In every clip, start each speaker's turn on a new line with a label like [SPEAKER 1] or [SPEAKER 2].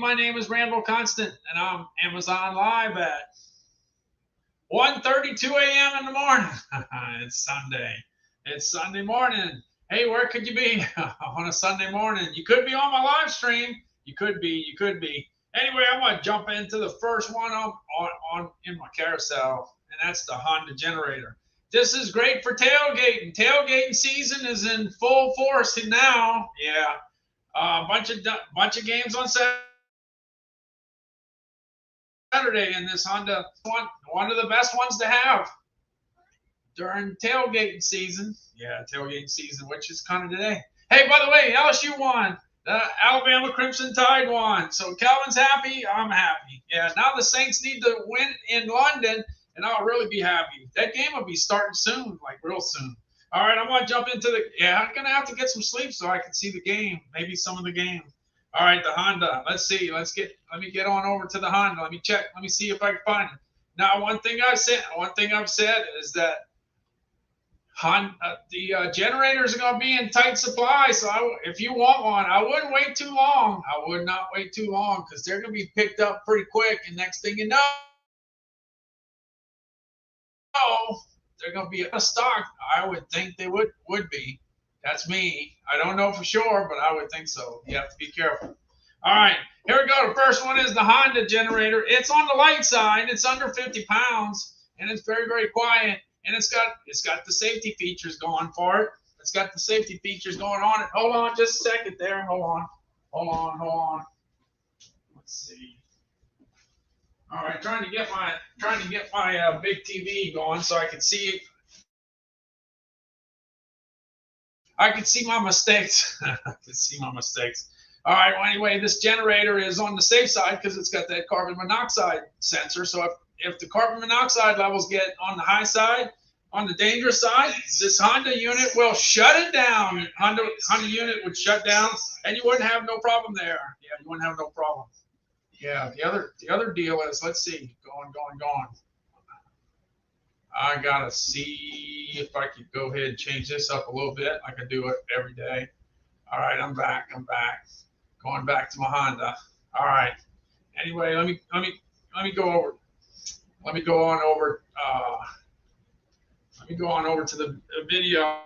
[SPEAKER 1] My name is Randall Constant, and I'm Amazon Live at 1:32 a.m. in the morning. It's Sunday. It's Sunday morning. Hey, where could you be on a Sunday morning? You could be on my live stream. You could be. You could be. Anyway, I'm going to jump into the first one on in my carousel, and that's the Honda Generator. This is great for tailgating. Tailgating season is in full force now. Yeah. Bunch of games on Saturday in this Honda. One of the best ones to have during tailgating season. Yeah, tailgating season, which is kind of today. Hey, by the way, LSU won. The Alabama Crimson Tide won. So Calvin's happy. I'm happy. Yeah, now the Saints need to win in London, and I'll really be happy. That game will be starting soon, like real soon. All right, I'm going to jump into I'm going to have to get some sleep so I can see the game, maybe some of the game. All right, the Honda. Let's see. Let me get on over to the Honda. Let me check. Let me see if I can find it. Now, one thing I've said is that the generators are going to be in tight supply. So if you want one, I wouldn't wait too long. I would not wait too long because they're going to be picked up pretty quick. And next thing you know, they're going to be out of stock. I would think they would be. That's me. I don't know for sure, but I would think so. You have to be careful. All right, here we go. The first one is the Honda Generator. It's on the light side. It's under 50 pounds, and it's very, very quiet. And it's got the safety features going for it. It's got the safety features going on it. Hold on just a second there. Hold on. Let's see. All right, trying to get my big TV going so I can see. I can see my mistakes. I can see my mistakes. All right. Well, anyway, this generator is on the safe side because it's got that carbon monoxide sensor. So if the carbon monoxide levels get on the high side, on the dangerous side, this Honda unit will shut it down. Honda unit would shut down, and you wouldn't have no problem there. Yeah, you wouldn't have no problem. Yeah, the other deal is, let's see, going. I gotta see if I could go ahead and change this up a little bit. I can do it every day. All right, I'm back. Going back to my Honda. All right. Anyway, let me go over. Let me go on over. Let me go on over to the video.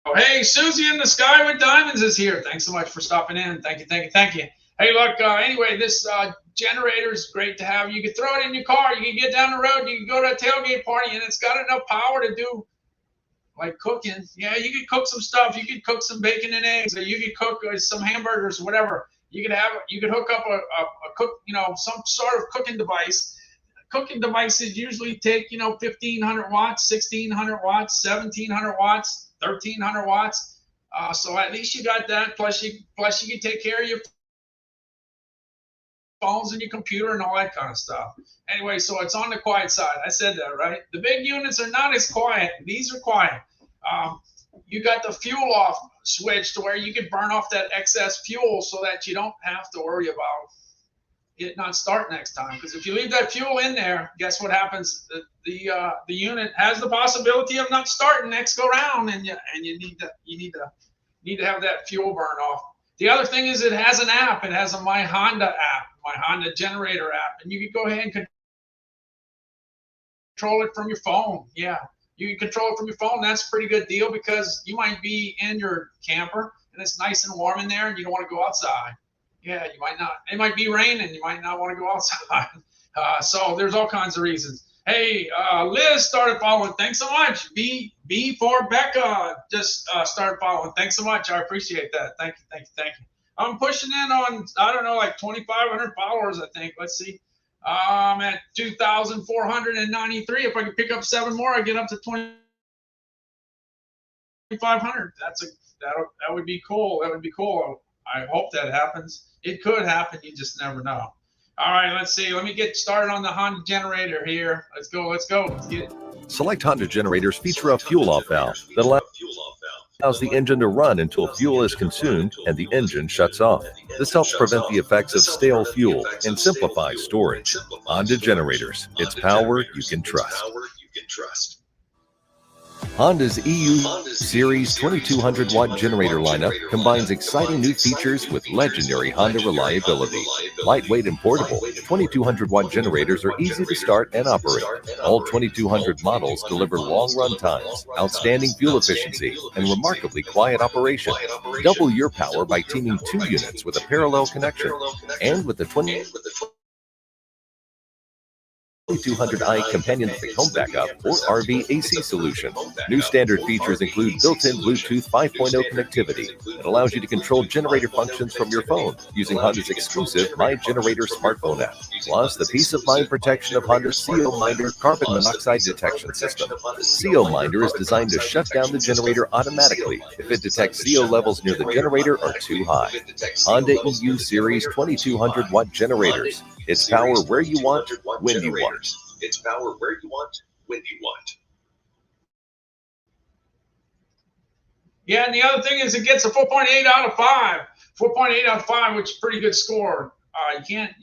[SPEAKER 1] Oh, hey, Susie in the Sky with Diamonds is here. Thanks so much for stopping in. Thank you. Hey, look, anyway, this generator is great to have. You can throw it in your car. You can get down the road. You can go to a tailgate party, and it's got enough power to do, like, cooking. Yeah, you could cook some stuff. You could cook some bacon and eggs, or you could cook some hamburgers, whatever. You could hook up some sort of cooking device. Cooking devices usually take, 1,500 watts, 1,600 watts, 1,700 watts, 1,300 watts. So at least you got that. Plus you can take care of your phones and your computer and all that kind of stuff. Anyway, so it's on the quiet side. I said that, right? The big units are not as quiet. These are quiet. You got the fuel off switch to where you can burn off that excess fuel so that you don't have to worry about it not start next time. Because if you leave that fuel in there, guess what happens? The unit has the possibility of not starting next go round, and you need to have that fuel burn off. The other thing is it has an app. It has a My Honda app, My Honda Generator app, and you can go ahead and control it from your phone. Yeah, you can control it from your phone. That's a pretty good deal because you might be in your camper and it's nice and warm in there, and you don't want to go outside. Yeah, you might not. It might be raining. You might not want to go outside. So there's all kinds of reasons. Hey, Liz started following. Thanks so much. B for Becca just started following. Thanks so much. I appreciate that. Thank you. I'm pushing in on, I don't know, like 2,500 followers, I think. Let's see. I'm at 2,493. If I could pick up 7 more, I get up to 2,500. That would be cool. That would be cool. I hope that happens. It could happen. You just never know. All right, let's see. Let me get started on the Honda Generator here. Let's go. Let's get it.
[SPEAKER 2] Select Honda generators feature a fuel-off valve that allows the engine to run until fuel is consumed and the engine shuts off. This helps prevent the effects of stale fuel and simplifies storage. Honda generators. It's power you can trust. Honda's EU Series 2200 watt generator lineup combines exciting new features with legendary Honda reliability. Lightweight and portable, 2200 watt generators are easy to start and operate. All 2200 models deliver long run times, outstanding fuel efficiency, and remarkably quiet operation. Double your power by teaming 2 units with a parallel connection. And with the 2200i companion-like home backup or RV AC solution. New standard features include built-in Bluetooth 5.0 connectivity that allows you to control generator functions from your phone using Honda's exclusive My Generator smartphone app. Plus, the peace of mind protection of Honda's CO Minder carbon monoxide detection system. CO Minder is designed to shut down the generator automatically if it detects CO levels near the generator are too high. Honda EU Series 2200 watt generators. It's power where you want, when you want.
[SPEAKER 3] It's power where you want, when you want.
[SPEAKER 1] Yeah, and the other thing is it gets a 4.8 out of 5. 4.8 out of 5, which is a pretty good score. You can't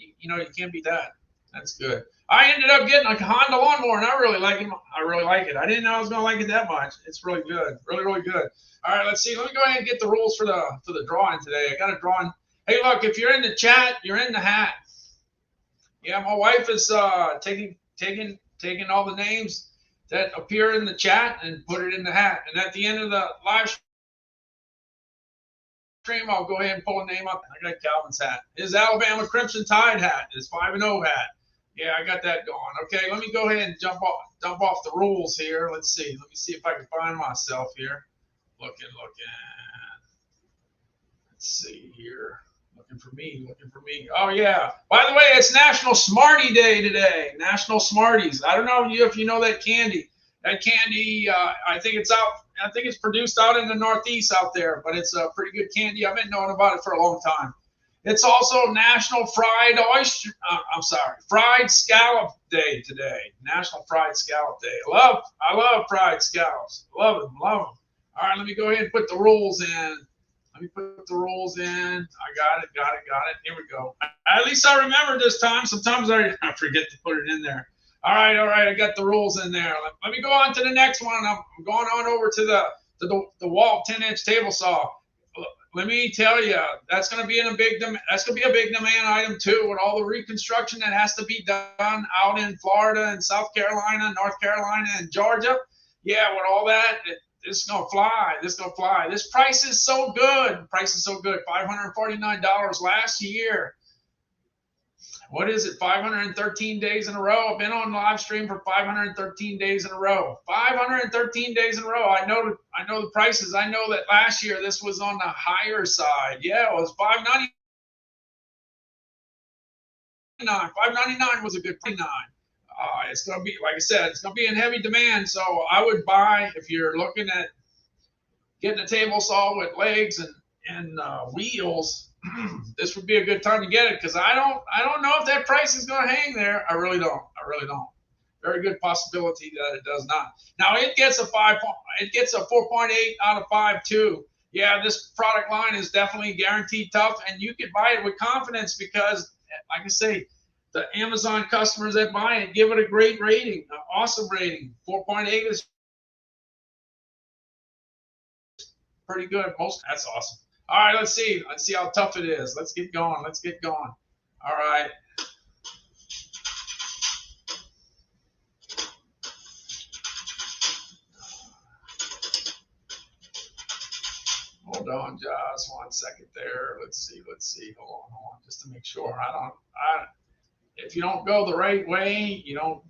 [SPEAKER 1] beat that. That's good. I ended up getting a Honda lawnmower, and I really like it. I didn't know I was going to like it that much. It's really good. Really, really good. All right, let's see. Let me go ahead and get the rules for the drawing today. I got a drawing. Hey, look, if you're in the chat, you're in the hat. Yeah, my wife is taking all the names that appear in the chat and put it in the hat. And at the end of the live stream, I'll go ahead and pull a name up. I got Calvin's hat. His Alabama Crimson Tide hat. His 5-0 hat. Yeah, I got that going. Okay, let me go ahead and jump off the rules here. Let's see. Let me see if I can find myself here. Looking. Let's see here. Looking for me. Oh, yeah. By the way, it's National Smarty Day today. National Smarties. I don't know if you know that candy. That candy, I think it's produced out in the Northeast out there, but it's a pretty good candy. I've been knowing about it for a long time. It's also National Fried Scallop Day today. National Fried Scallop Day. I love fried scallops. Love them. All right, let me go ahead and put the rules in. I got it. Here we go. At least I remember this time. Sometimes I forget to put it in there. All right. I got the rules in there. Let me go on to the next one. I'm going on over to the Walt 10-inch table saw. Let me tell you, that's going to be a big demand item too, with all the reconstruction that has to be done out in Florida and South Carolina, North Carolina, and Georgia. Yeah, with all that. This is going to fly. This price is so good. $549 last year. What is it? 513 days in a row. I've been on live stream for 513 days in a row. 513 days in a row. I know the prices. I know that last year this was on the higher side. Yeah, it was $599. $599 was a good $599. It's going to be, like I said, it's going to be in heavy demand. So I would buy, if you're looking at getting a table saw with legs and wheels, this would be a good time to get it, because I don't know if that price is going to hang there. I really don't. Very good possibility that it does not. Now it gets a 4.8 out of 5 too. Yeah, this product line is definitely guaranteed tough, and you can buy it with confidence because, like I say, the Amazon customers that buy it give it a great rating, an awesome rating. 4.8 is pretty good. That's awesome. All right, let's see how tough it is. Let's get going. All right. Hold on just 1 second there. Let's see. Hold on, just to make sure. If you don't go the right way, you don't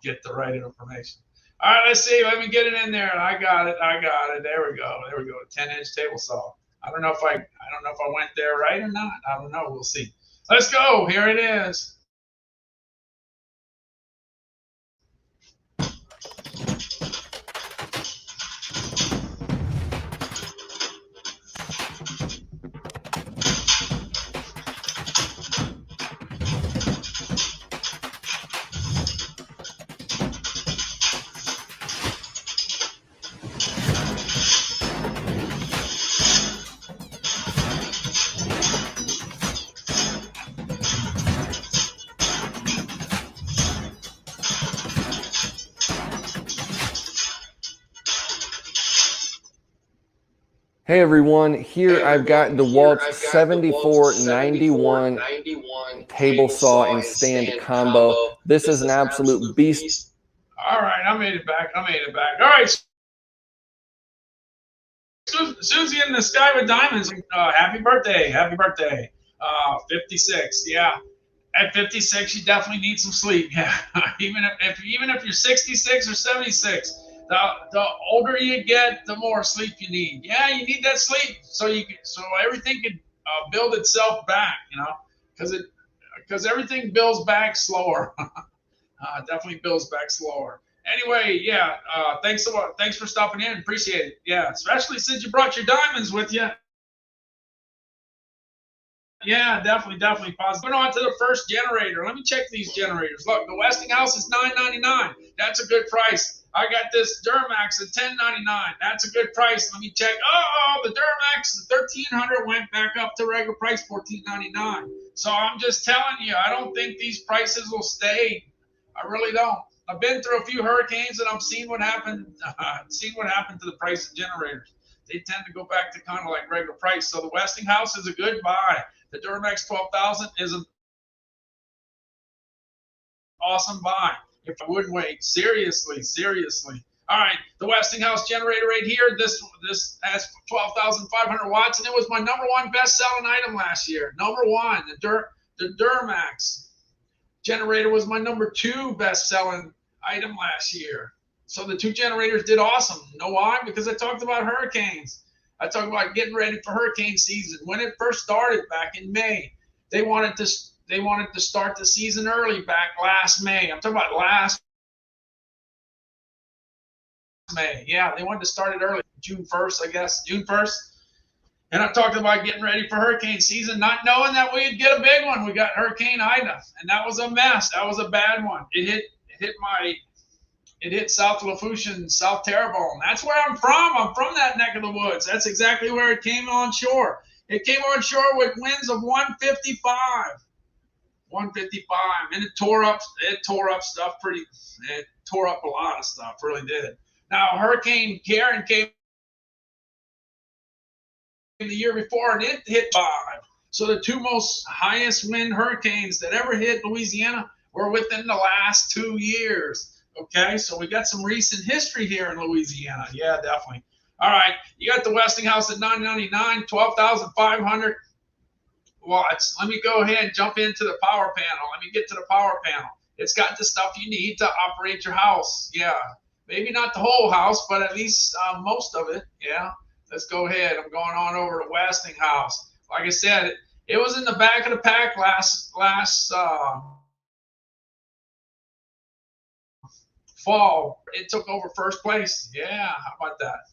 [SPEAKER 1] get the right information. All right, let's see. Let me get it in there. I got it. There we go. 10-inch table saw. I don't know if I went there right or not. I don't know. We'll see. Let's go. Here it is.
[SPEAKER 4] Hey everyone, here I've got DeWalt's 7491 table saw and stand combo. This is an absolute beast.
[SPEAKER 1] All right, I made it back. All right, Susie in the sky with diamonds. Happy birthday. 56. Yeah. At 56, you definitely need some sleep. Yeah. even if you're 66 or 76. The older you get, the more sleep you need. Yeah, you need that sleep so everything can build itself back, because everything builds back slower. Definitely builds back slower. Anyway, yeah, thanks a lot. Thanks for stopping in. Appreciate it. Yeah, especially since you brought your diamonds with you. Yeah, definitely positive. Going on to the first generator. Let me check these generators. Look, the Westinghouse is $9.99. That's a good price. I got this Duramax at $10.99. That's a good price. Let me check. Oh, the Duramax, the 1300 went back up to regular price, $14.99. So I'm just telling you, I don't think these prices will stay. I really don't. I've been through a few hurricanes and I've seen what happened. Seen what happened to the price of generators. They tend to go back to kind of like regular price. So the Westinghouse is a good buy. The Duramax 12,000 is an awesome buy. If I wouldn't wait, seriously. All right, the Westinghouse generator right here. This has 12,500 watts, and it was my #1 best-selling item last year. #1, the Duramax generator was my #2 best-selling item last year. So the two generators did awesome. You know why? Because I talked about hurricanes. I talked about getting ready for hurricane season. When it first started back in May, they wanted to start the season early back last May. I'm talking about last May. Yeah, they wanted to start it early. June 1st, I guess. June 1st. And I talked about getting ready for hurricane season, not knowing that we'd get a big one. We got Hurricane Ida, and that was a mess. That was a bad one. It hit South Lafourche, South Terrebonne. That's where I'm from. I'm from that neck of the woods. That's exactly where it came on shore. It came on shore with winds of 155. 155, and it tore up stuff pretty. It tore up a lot of stuff, really did. Now Hurricane Karen came the year before, and it hit 5. So the two most highest wind hurricanes that ever hit Louisiana were within the last 2 years. Okay, so we got some recent history here in Louisiana. Yeah, definitely. All right, you got the Westinghouse at $9.99, 12,500 watts. Let me go ahead and jump into the power panel. Let me get to the power panel. It's got the stuff you need to operate your house. Yeah, maybe not the whole house, but at least most of it. Yeah, let's go ahead. I'm going on over to Westinghouse. Like I said, it was in the back of the pack last fall. It took over first place. Yeah, how about that?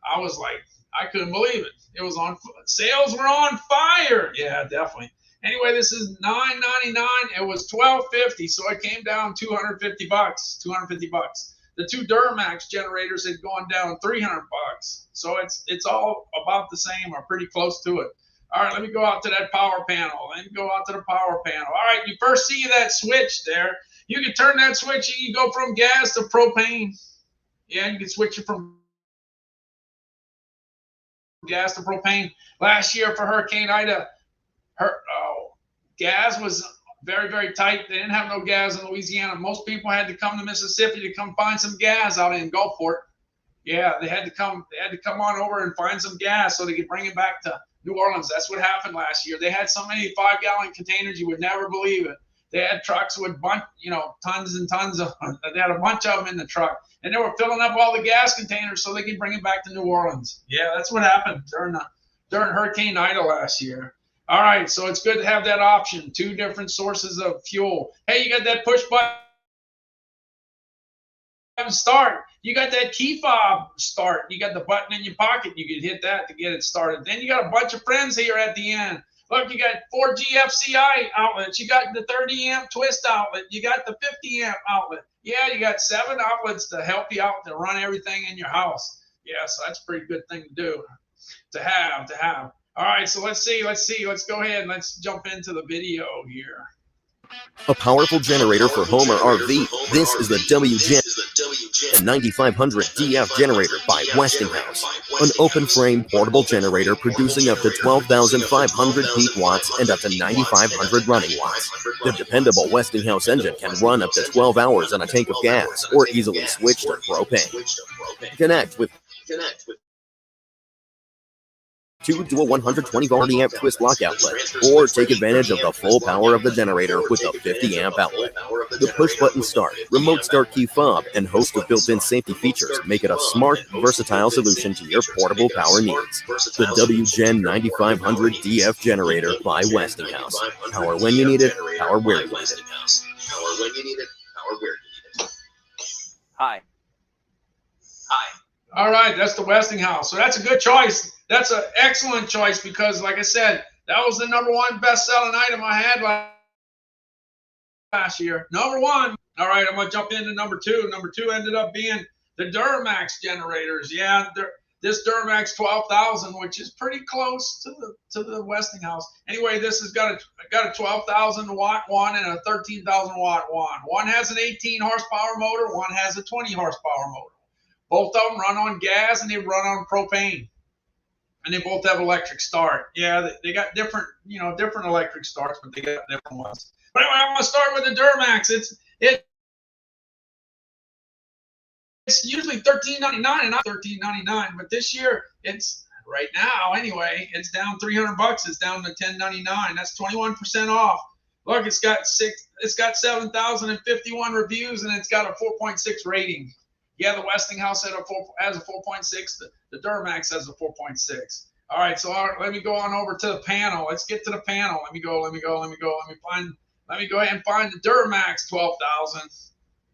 [SPEAKER 1] I was like, I couldn't believe it. It was on sales were on fire. Yeah, definitely. Anyway, this is $9.99. It was $12.50, so it came down $250. $250. The two Duramax generators had gone down $300. So it's all about the same or pretty close to it. All right, let me go out to that power panel. All right, you first see that switch there. You can turn that switch and you go from gas to propane. Yeah, you can switch it from gas to propane. Last year for Hurricane Ida, gas was very, very tight. They didn't have no gas in Louisiana. Most people had to come to Mississippi to come find some gas out in Gulfport. Yeah, they had to come on over and find some gas so they could bring it back to New Orleans. That's what happened last year. They had so many 5-gallon containers you would never believe it. They had trucks with tons and tons of. They had a bunch of them in the truck, and they were filling up all the gas containers so they could bring it back to New Orleans. Yeah, that's what happened during Hurricane Ida last year. All right, so it's good to have that option. 2 different sources of fuel. Hey, you got that push button start. You got that key fob start. You got the button in your pocket. You can hit that to get it started. Then you got a bunch of friends here at the end. Look, you got 4 GFCI outlets. You got the 30 amp twist outlet. You got the 50 amp outlet. Yeah, you got 7 outlets to help you out to run everything in your house. Yeah, so that's a pretty good thing to do, to have. All right, so let's see. Let's go ahead and let's jump into the video here.
[SPEAKER 5] A powerful generator for home or RV. This is the WGen 9500 DF generator by Westinghouse. An open-frame portable generator producing up to 12,500 peak watts and up to 9,500 running watts. The dependable Westinghouse engine can run up to 12 hours on a tank of gas or easily switch to propane. Connect with two dual 120-volt amp twist lock outlets, or take advantage of the full power of the generator with a 50-amp outlet. The push-button start, remote start key fob, and host of built-in safety features make it a smart, versatile solution to your portable power needs. The WGen 9500DF generator by Westinghouse. Power when you need it, power where you need it.
[SPEAKER 4] Hi.
[SPEAKER 1] All right, that's the Westinghouse. So that's a good choice. That's an excellent choice because, like I said, that was the #1 best-selling item I had last year. #1. All right, I'm going to jump into #2. #2 ended up being the Duramax generators. Yeah, this Duramax 12,000, which is pretty close to the Westinghouse. Anyway, this has got a 12,000 watt one and a 13,000 watt one. One has an 18 horsepower motor. One has a 20 horsepower motor. Both of them run on gas and they run on propane. And they both have electric start. Yeah, they got different electric starts, but they got different ones. But anyway, I'm gonna start with the Duramax. It's usually $13.99 and not $13.99, but this year it's right now anyway. It's down $300. It's down to $10.99. That's 21% off. Look, it's got 7,051 reviews and it's got a 4.6 rating. Yeah, the Westinghouse has a 4.6. The Duramax has a 4.6. All right, so let me go on over to the panel. Let's get to the panel. Let me go ahead and find the Duramax 12,000.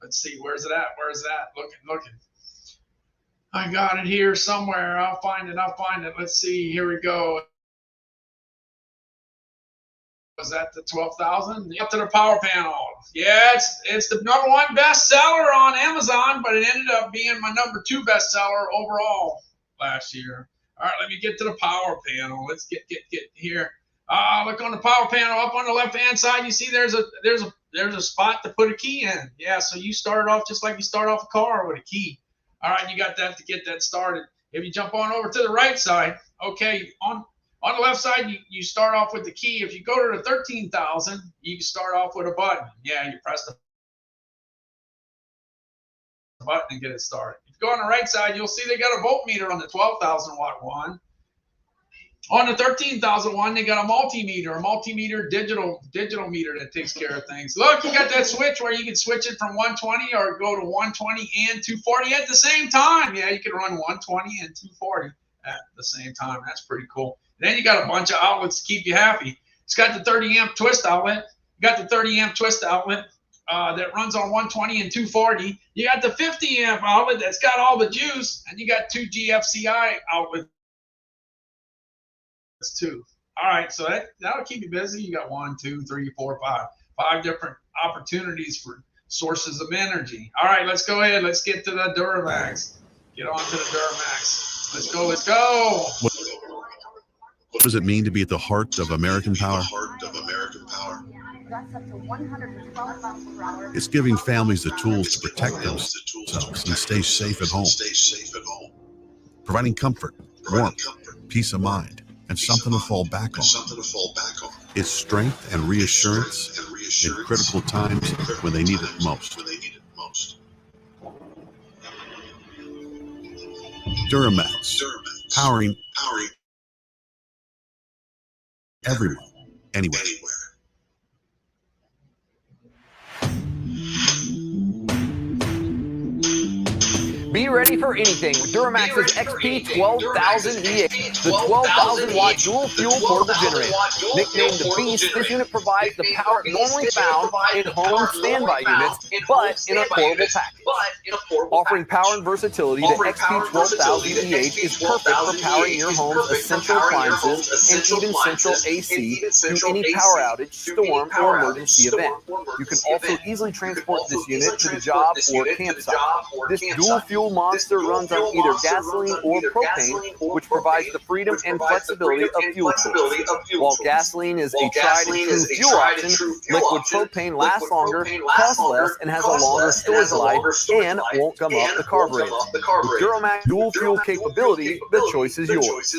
[SPEAKER 1] Let's see, where's it at? Looking. I got it here somewhere. I'll find it. Let's see. Here we go. Was that the 12,000? Up to the power panel. Yeah, it's the #1 bestseller on Amazon, but it ended up being my #2 bestseller overall last year. All right, let me get to the power panel. Let's get here. Look on the power panel up on the left-hand side. You see there's a spot to put a key in. Yeah, so you start off just like you start off a car with a key. All right, you got that to get that started. If you jump on over to the right side, okay, on the left side, you start off with the key. If you go to the 13,000, you can start off with a button. Yeah, you press the button and get it started. If you go on the right side, you'll see they got a voltmeter on the 12,000 watt one. On the 13,000 one, they got a multimeter digital meter that takes care of things. Look, you got that switch where you can switch it from 120 or go to 120 and 240 at the same time. Yeah, you can run 120 and 240 at the same time. That's pretty cool. Then you got a bunch of outlets to keep you happy. It's got the 30-amp twist outlet. You got the 30-amp twist outlet that runs on 120 and 240. You got the 50-amp outlet that's got all the juice, and you got 2 GFCI outlets too. All right, so that'll keep you busy. You got 1, 2, 3, 4, 5 different opportunities for sources of energy. All right, let's go ahead. Let's get to the Duramax. Get on to the Duramax. Let's go.
[SPEAKER 6] What does it mean to be at the heart of American power? It's giving families the tools to protect themselves and stay safe at home. Providing comfort, warmth, peace of mind, and something to fall back on. It's strength and reassurance in critical times when they need it most. Duramax, powering everyone, anywhere.
[SPEAKER 4] Be ready for anything with Duramax's XP12000EH, the 12,000 watt dual fuel portable generator. Nicknamed the Beast, this unit provides the power normally found in home standby units, but in a portable package. Offering power and versatility, the XP12000EH is perfect for powering your home's essential appliances and even central AC through any power outage, storm, or emergency event. You can also easily transport this unit to the job or campsite. This dual fuel fuel monster runs on either gasoline or propane, which provides the freedom and flexibility of fuel choice. While gasoline is a tried and true fuel option, liquid propane lasts longer, costs less, and has a longer storage life, and won't gum up the carburetor. With Duramax dual fuel capability, the choice is yours.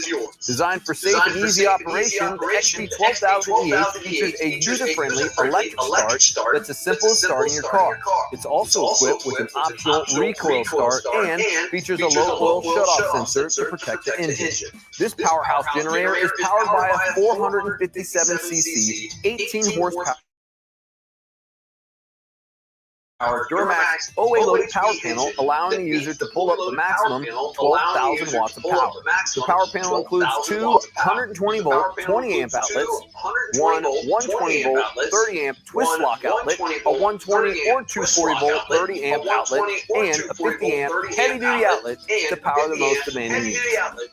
[SPEAKER 4] Designed for safe and easy operation, the XP12000xm4s features a user-friendly electric start that's as simple as starting your car. It's also equipped with an optional recoil start and features a low oil shutoff sensor to protect the engine. This powerhouse generator is powered by a 457cc, 18 horsepower Duramax OA-loaded power panel, allowing the user to pull up the maximum 12,000 watts of power. The power panel includes two 120-volt 20-amp outlets, one 120-volt 30-amp twist lock outlet, a 120 or 240-volt 30-amp outlet, and a 50-amp heavy-duty outlet to power the most demanding needs.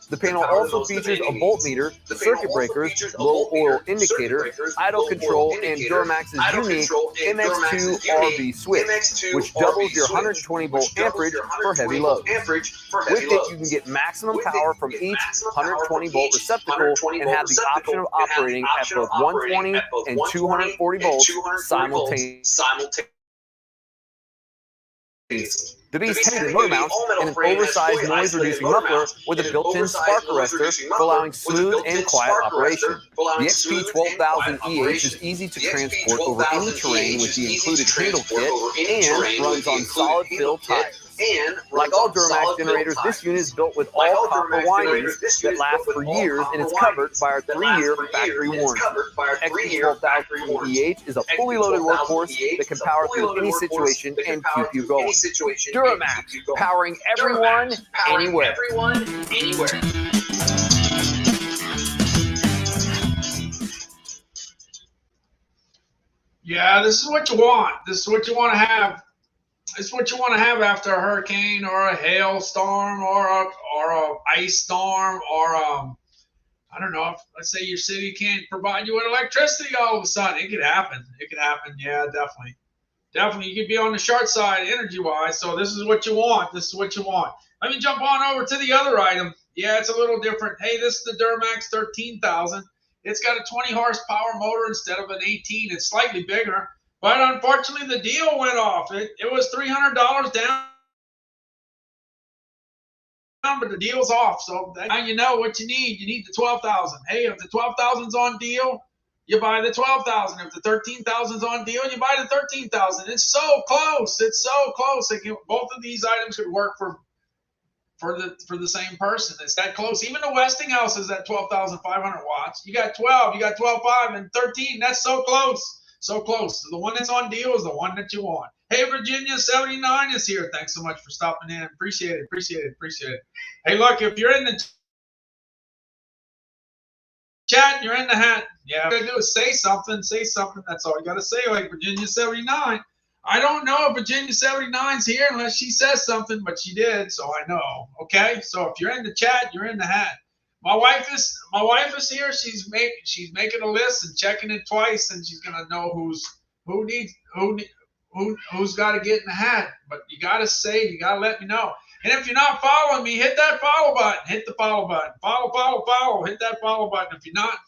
[SPEAKER 4] The panel also features a voltmeter, circuit breakers, low oil indicator, idle control, and Duramax's unique MX2 RV switch, which doubles your 120-volt amperage for heavy loads. With it, you can get maximum power from each 120-volt receptacle and have the option of operating at both 120 and 240 volts simultaneously. The Beast has motor mounts and an oversized noise-reducing muffler with a built-in spark arrestor for allowing smooth and quiet operation. The XP12000xm4s is easy to transport over any terrain with the included handle kit and runs on solid fill tires. Like all Duramax generators, this unit is built with all copper windings that last for years, and it's covered by our 3-year factory warranty. XP12000xm4s is a fully loaded workhorse that can power through any situation and keep you going. Duramax, powering everyone, anywhere.
[SPEAKER 1] Yeah, this is what you want. This is what you want to have. It's what you want to have after a hurricane or a hailstorm or a ice storm or I don't know. If, let's say your city can't provide you with electricity all of a sudden. It could happen. It could happen. Yeah, definitely. Definitely. You could be on the short side energy-wise. So this is what you want. This is what you want. Let me jump on over to the other item. Yeah, it's a little different. Hey, this is the Duramax 13,000. It's got a 20 horsepower motor instead of an 18. It's slightly bigger. But unfortunately, the deal went off. It was $300 down, but the deal's off. So now you know what you need. You need the 12,000. Hey, if the 12,000's on deal, you buy the 12,000. If the 13,000's on deal, you buy the 13,000. It's so close. It's so close. Both of these items could work for the same person. It's that close. Even the Westinghouse is at 12,500 watts. You got 12, you got 12.5, and 13. That's so close. So close. The one that's on deal is the one that you want. Hey, Virginia 79 is here. Thanks so much for stopping in. Appreciate it. Hey, look, if you're in the chat, you're in the hat. Yeah, all you gotta do is say something. That's all you gotta say, like Virginia 79. I don't know if Virginia 79's here unless she says something, but she did, so I know. Okay? So if you're in the chat, you're in the hat. My wife is here. She's making a list and checking it twice, and she's gonna know who's got to get in the hat. But you gotta let me know. And if you're not following me, hit that follow button. Hit the follow button. Follow. Hit that follow button. If you're not,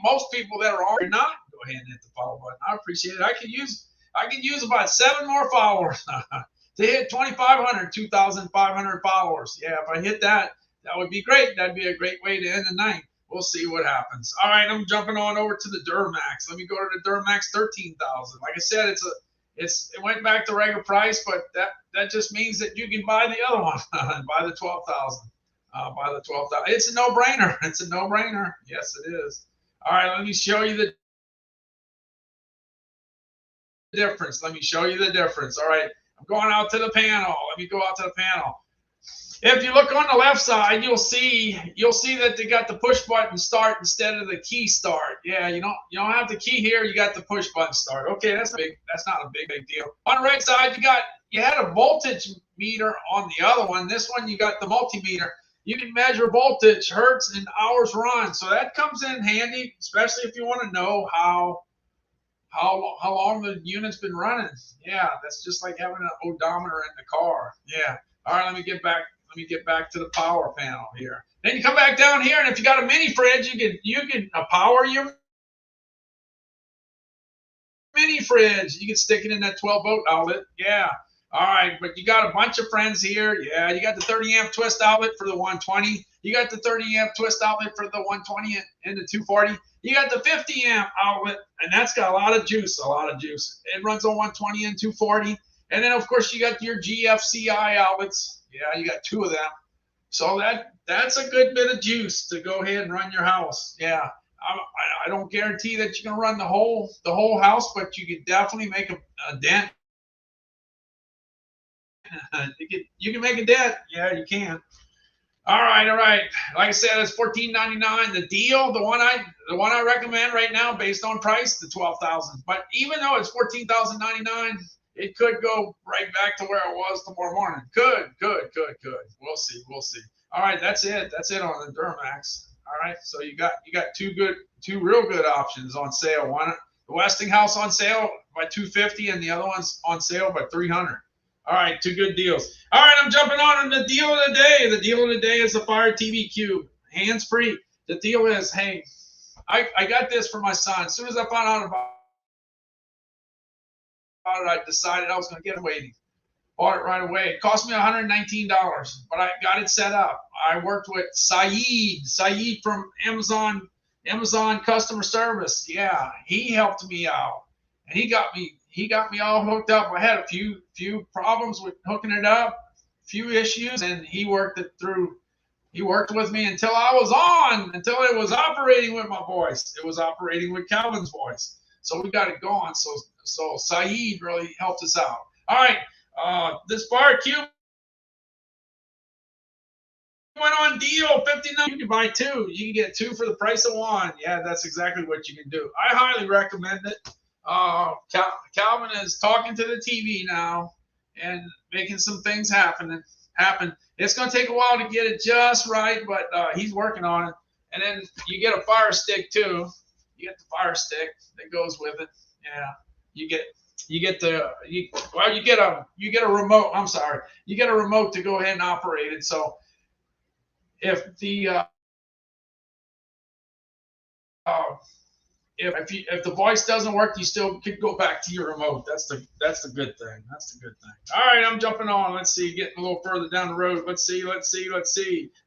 [SPEAKER 1] most people that are already not, go ahead and hit the follow button. I appreciate it. I can use about 7 more followers. To hit 2,500, 2,500 followers. Yeah, if I hit that, that would be great. That'd be a great way to end the night. We'll see what happens. All right, I'm jumping on over to the Duramax. Let me go to the Duramax 13,000. Like I said, it went back to regular price, but that just means that you can buy the other one. Buy the 12,000. Buy the 12,000. It's a no-brainer. It's a no-brainer. Yes, it is. All right, let me show you the difference. All right. Going out to the panel. Let me go out to the panel. If you look on the left side, you'll see that they got the push button start instead of the key start. Yeah, you don't have the key here. You got the push button start. Okay, that's not a big deal. On the right side, you had a voltage meter on the other one. This one you got the multimeter. You can measure voltage, hertz, and hours run. So that comes in handy, especially if you want to know how how long the unit's been running. Yeah, that's just like having an odometer in the car. Yeah. All right, let me get back to the power panel here. Then you come back down here, and if you got a mini fridge, you can power your mini fridge. You can stick it in that 12-volt outlet. Yeah. All right, but you got a bunch of friends here. Yeah, you got the 30 amp twist outlet for the 120. You got the 30 amp twist outlet for the 120 and the 240. You got the 50 amp outlet, and that's got a lot of juice. It runs on 120 and 240. And then, of course, you got your GFCI outlets. Yeah, you got 2 of them. So that's a good bit of juice to go ahead and run your house. Yeah. I don't guarantee that you can run the whole house, but you can definitely make a dent. You can make a dent. Yeah, you can. All right. Like I said, it's $14.99. The deal, the one I recommend right now, based on price, the $12,000. But even though it's $14,099, it could go right back to where it was tomorrow morning. Good. We'll see. All right, that's it. That's it on the Duramax. All right, so you got two real good options on sale. One, the Westinghouse on sale by $250, and the other one's on sale by $300. All right, 2 good deals. All right, I'm jumping on the deal of the day. The deal of the day is the Fire TV Cube, hands-free. The deal is, hey, I got this for my son. As soon as I found out about it, I decided I was going to get it waiting. Bought it right away. It cost me $119, but I got it set up. I worked with Saeed from Amazon customer service. Yeah, he helped me out, and he got me all hooked up. I had a few problems with hooking it up, few issues, and he worked it through. He worked with me until it was operating with my voice. It was operating with Calvin's voice. So we got it going. So Saeed really helped us out. All right. This Fire Cube went on deal, $59. You can buy 2. You can get 2 for the price of 1. Yeah, that's exactly what you can do. I highly recommend it. Calvin is talking to the TV now and making some things happen. It's going to take a while to get it just right, but he's working on it. And then you get a Fire Stick too. You get the Fire Stick that goes with it. Yeah, you get a remote. I'm sorry, you get a remote to go ahead and operate it. So if the if the voice doesn't work, you still could go back to your remote. That's the good thing. All right, I'm jumping on. Let's see, getting a little further down the road. Let's see.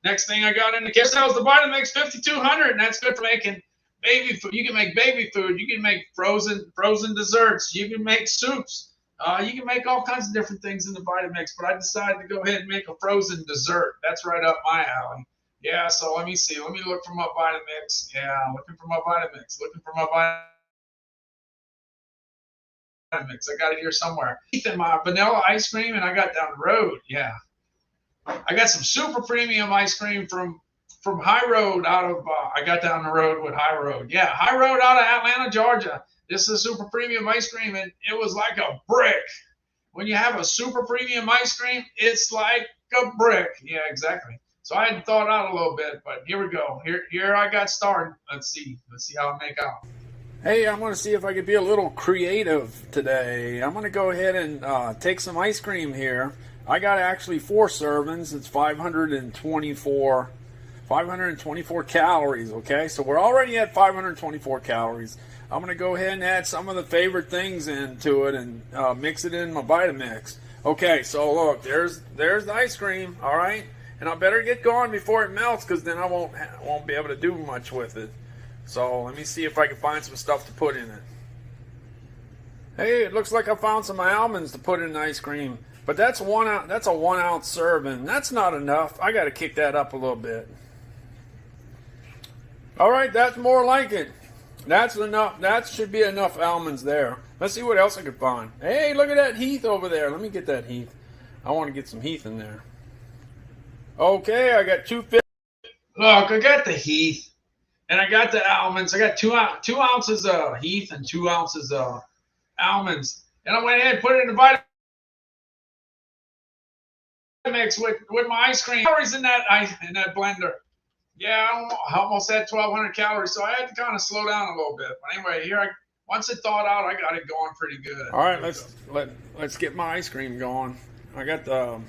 [SPEAKER 1] Next thing I got in the kitchen was the Vitamix 5200, and that's good for making baby food. You can make baby food. You can make frozen desserts. You can make soups. You can make all kinds of different things in the Vitamix. But I decided to go ahead and make a frozen dessert. That's right up my alley. Yeah. So let me see. Let me look for my Vitamix. Yeah, looking for my Vitamix. I got it here somewhere. And my vanilla ice cream, and I got down the road. Yeah. I got some super premium ice cream from High Road I got down the road with High Road. Yeah, High Road out of Atlanta, Georgia. This is super premium ice cream, and it was like a brick. When you have a super premium ice cream, it's like a brick. Yeah, exactly. So I had thought out a little bit, but here we go. Here I got started. Let's see how I make out.
[SPEAKER 7] Hey, I'm going to see if I could be a little creative today. I'm going to go ahead and take some ice cream here. I got actually 4 servings. It's 524 calories, okay? So we're already at 524 calories. I'm going to go ahead and add some of the favorite things into it and mix it in my Vitamix. Okay, so look, there's the ice cream, all right? And I better get going before it melts, because then I won't be able to do much with it. So let me see if I can find some stuff to put in it. Hey, it looks like I found some almonds to put in the ice cream. But that's a 1 ounce serving. That's not enough. I got to kick that up a little bit. All right, that's more like it. That's enough. That should be enough almonds there. Let's see what else I can find. Hey, look at that Heath over there. Let me get that Heath. I want to get some Heath in there. Okay, I got 250.
[SPEAKER 1] Look, I got the Heath, and I got the almonds. I got 2 ounces of Heath and 2 ounces of almonds. And I went ahead and put it in the Vitamix with my ice cream. Calories in that blender. Yeah, I almost had 1,200 calories, so I had to kind of slow down a little bit. But anyway, here once it thawed out, I got it going pretty good.
[SPEAKER 7] All right, let's get my ice cream going. I got the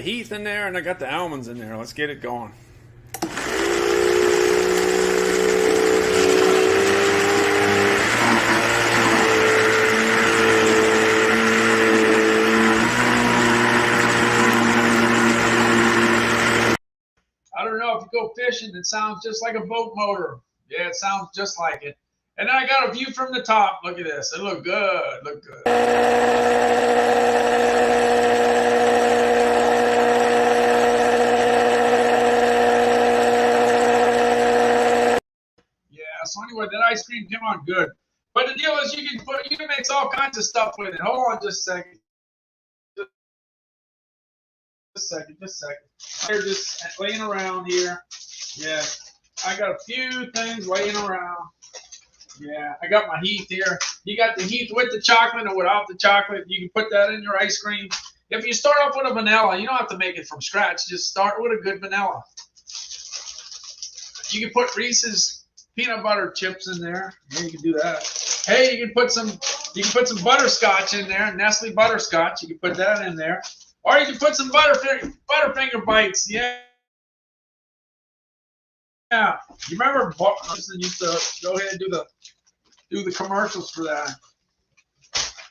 [SPEAKER 7] Heath in there, and I got the almonds in there. Let's get it going.
[SPEAKER 1] I don't know, if you go fishing, it sounds just like a boat motor. Yeah, it sounds just like it. And then I got a view from the top. Look at this. It look good. Look good. Yeah, so anyway, that ice cream came out good. But the deal is you can mix all kinds of stuff with it. Hold on just a second. Just a second. They're just laying around here. Yeah, I got a few things laying around. Yeah, I got my Heath here. You got the Heath with the chocolate or without the chocolate. You can put that in your ice cream. If you start off with a vanilla, you don't have to make it from scratch. Just start with a good vanilla. You can put Reese's peanut butter chips in there. Yeah, you can do that. Hey, you can put some butterscotch in there, Nestle butterscotch. You can put that in there. Or you can put some Butterfinger bites. Yeah. Yeah. You remember Boston used to go ahead and do the commercials for that.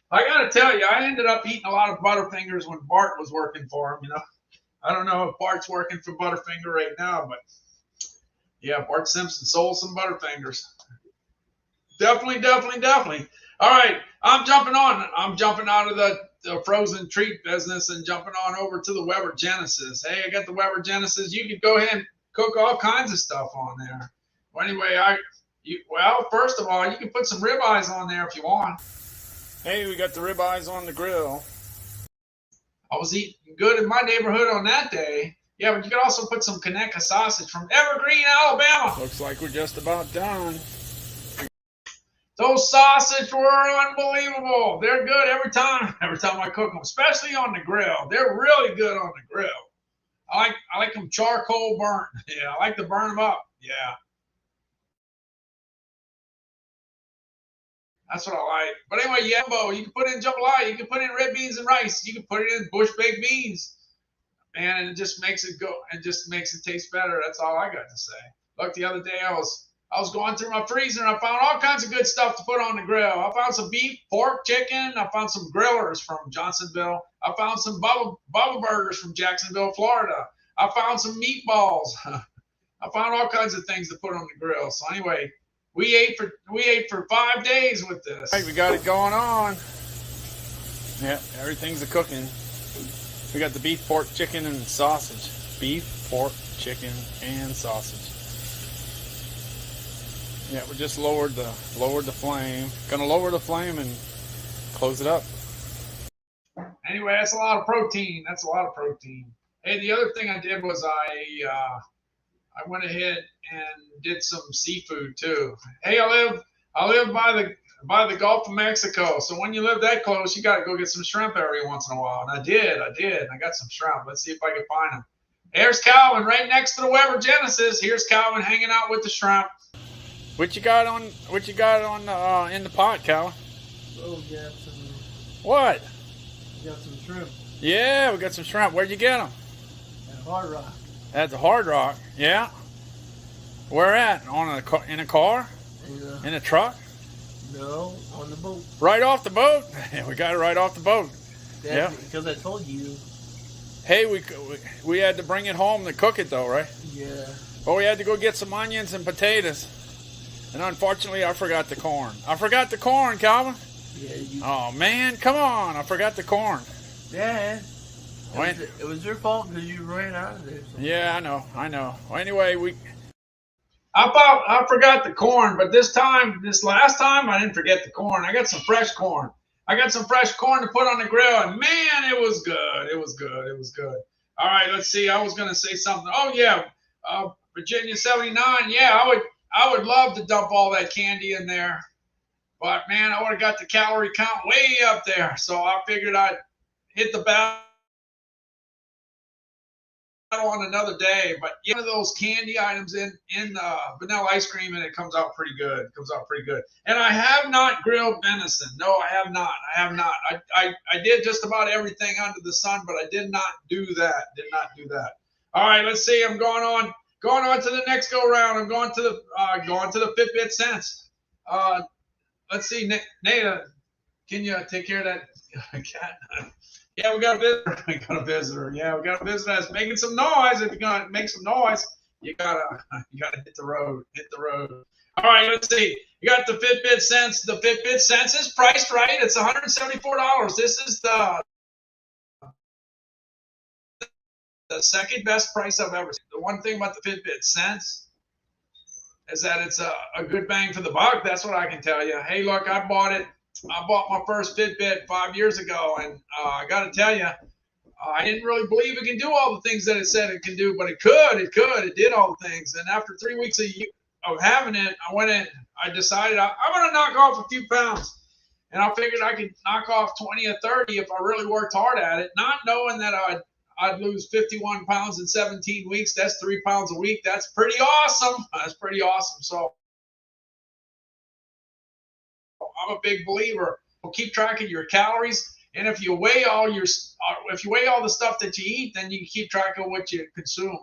[SPEAKER 1] I gotta tell you, I ended up eating a lot of Butterfingers when Bart was working for him, you know. I don't know if Bart's working for Butterfinger right now, but yeah, Bart Simpson sold some Butterfingers. Definitely. All right, I'm jumping out of the frozen treat business and jumping on over to the Weber Genesis. Hey, I got the Weber Genesis. You can go ahead and cook all kinds of stuff on there. Well, anyway, first of all, you can put some ribeyes on there if you want.
[SPEAKER 7] Hey, we got the ribeyes on the grill.
[SPEAKER 1] I was eating good in my neighborhood on that day. Yeah, but you could also put some Conecuh sausage from Evergreen, Alabama.
[SPEAKER 7] Looks like we're just about done.
[SPEAKER 1] Those sausage were unbelievable. They're good every time I cook them, especially on the grill. They're really good on the grill. I like them charcoal burnt. Yeah, I like to burn them up. Yeah. That's what I like. But anyway, yambo, you can put in jambalaya, you can put in red beans and rice, you can put it in bush baked beans. Man, and it just makes it go and just makes it taste better. That's all I got to say. Look, the other day I was going through my freezer and I found all kinds of good stuff to put on the grill. I found some beef, pork, chicken. I found some grillers from Johnsonville. I found some Bubba Burgers from Jacksonville, Florida. I found some meatballs. I found all kinds of things to put on the grill. So anyway, we ate for 5 days with this.
[SPEAKER 7] Hey, we got it going on. Yeah, everything's a cooking. We got the beef, pork, chicken, and sausage. Beef, pork, chicken, and sausage. Yeah, we just lowered the flame. Gonna lower the flame and close it up.
[SPEAKER 1] Anyway, that's a lot of protein. Hey, the other thing I did was I went ahead and did some seafood too. Hey, I live by the Gulf of Mexico, so when you live that close, you got to go get some shrimp every once in a while. And I did. I got some shrimp. Let's see if I can find them. There's Calvin right next to the Weber Genesis. Here's Calvin hanging out with the shrimp.
[SPEAKER 7] What you got on in the pot, Calvin?
[SPEAKER 8] Oh, we got some.
[SPEAKER 7] What?
[SPEAKER 8] We got some shrimp.
[SPEAKER 7] Yeah, we got some shrimp. Where'd you get them?
[SPEAKER 8] At Hard Rock.
[SPEAKER 7] At the Hard Rock. Yeah. Where at? In a car?
[SPEAKER 8] Yeah.
[SPEAKER 7] In a truck?
[SPEAKER 8] No, on the boat.
[SPEAKER 7] Right off the boat? We got it right off the boat.
[SPEAKER 8] Yeah. Because I told you.
[SPEAKER 7] Hey, we had to bring it home to cook it though, right?
[SPEAKER 8] Yeah.
[SPEAKER 7] Well, we had to go get some onions and potatoes. And unfortunately, I forgot the corn. Calvin.
[SPEAKER 8] Yeah.
[SPEAKER 7] Oh, man, come on. I forgot the corn.
[SPEAKER 8] Dad. It was your fault because you ran out of there.
[SPEAKER 7] Yeah, I know. Well, anyway,
[SPEAKER 1] I forgot the corn, but this last time, I didn't forget the corn. I got some fresh corn. I got some fresh corn to put on the grill, and man, it was good. It was good. All right, let's see. I was going to say something. Oh, yeah, Virginia 79. Yeah, I would love to dump all that candy in there. But, man, I would have got the calorie count way up there. So I figured I'd hit the on another day, but one of those candy items in vanilla ice cream, and it comes out pretty good. And I have not grilled venison. No, I have not. I did just about everything under the sun, but I did not do that. All right, let's see. I'm going on to the next go round. I'm going to the Fitbit Sense. Let's see, Nada, can you take care of that cat? Yeah, we got a visitor. Yeah, we got a visitor that's making some noise. If you're gonna make some noise, you gotta hit the road. All right, let's see. You got the Fitbit Sense. The Fitbit Sense is priced right. It's $174. This is the second best price I've ever seen. The one thing about the Fitbit Sense is that it's a good bang for the buck. That's what I can tell you. Hey, look, I bought my first Fitbit 5 years ago, and I got to tell you, I didn't really believe it can do all the things that it said it can do, but it could. It did all the things. And after 3 weeks of having it, I decided I'm going to knock off a few pounds. And I figured I could knock off 20 or 30 if I really worked hard at it, not knowing that I'd lose 51 pounds in 17 weeks. That's 3 pounds a week. That's pretty awesome. So I'm a big believer. Keep track of your calories, and if you weigh all the stuff that you eat, then you can keep track of what you consume.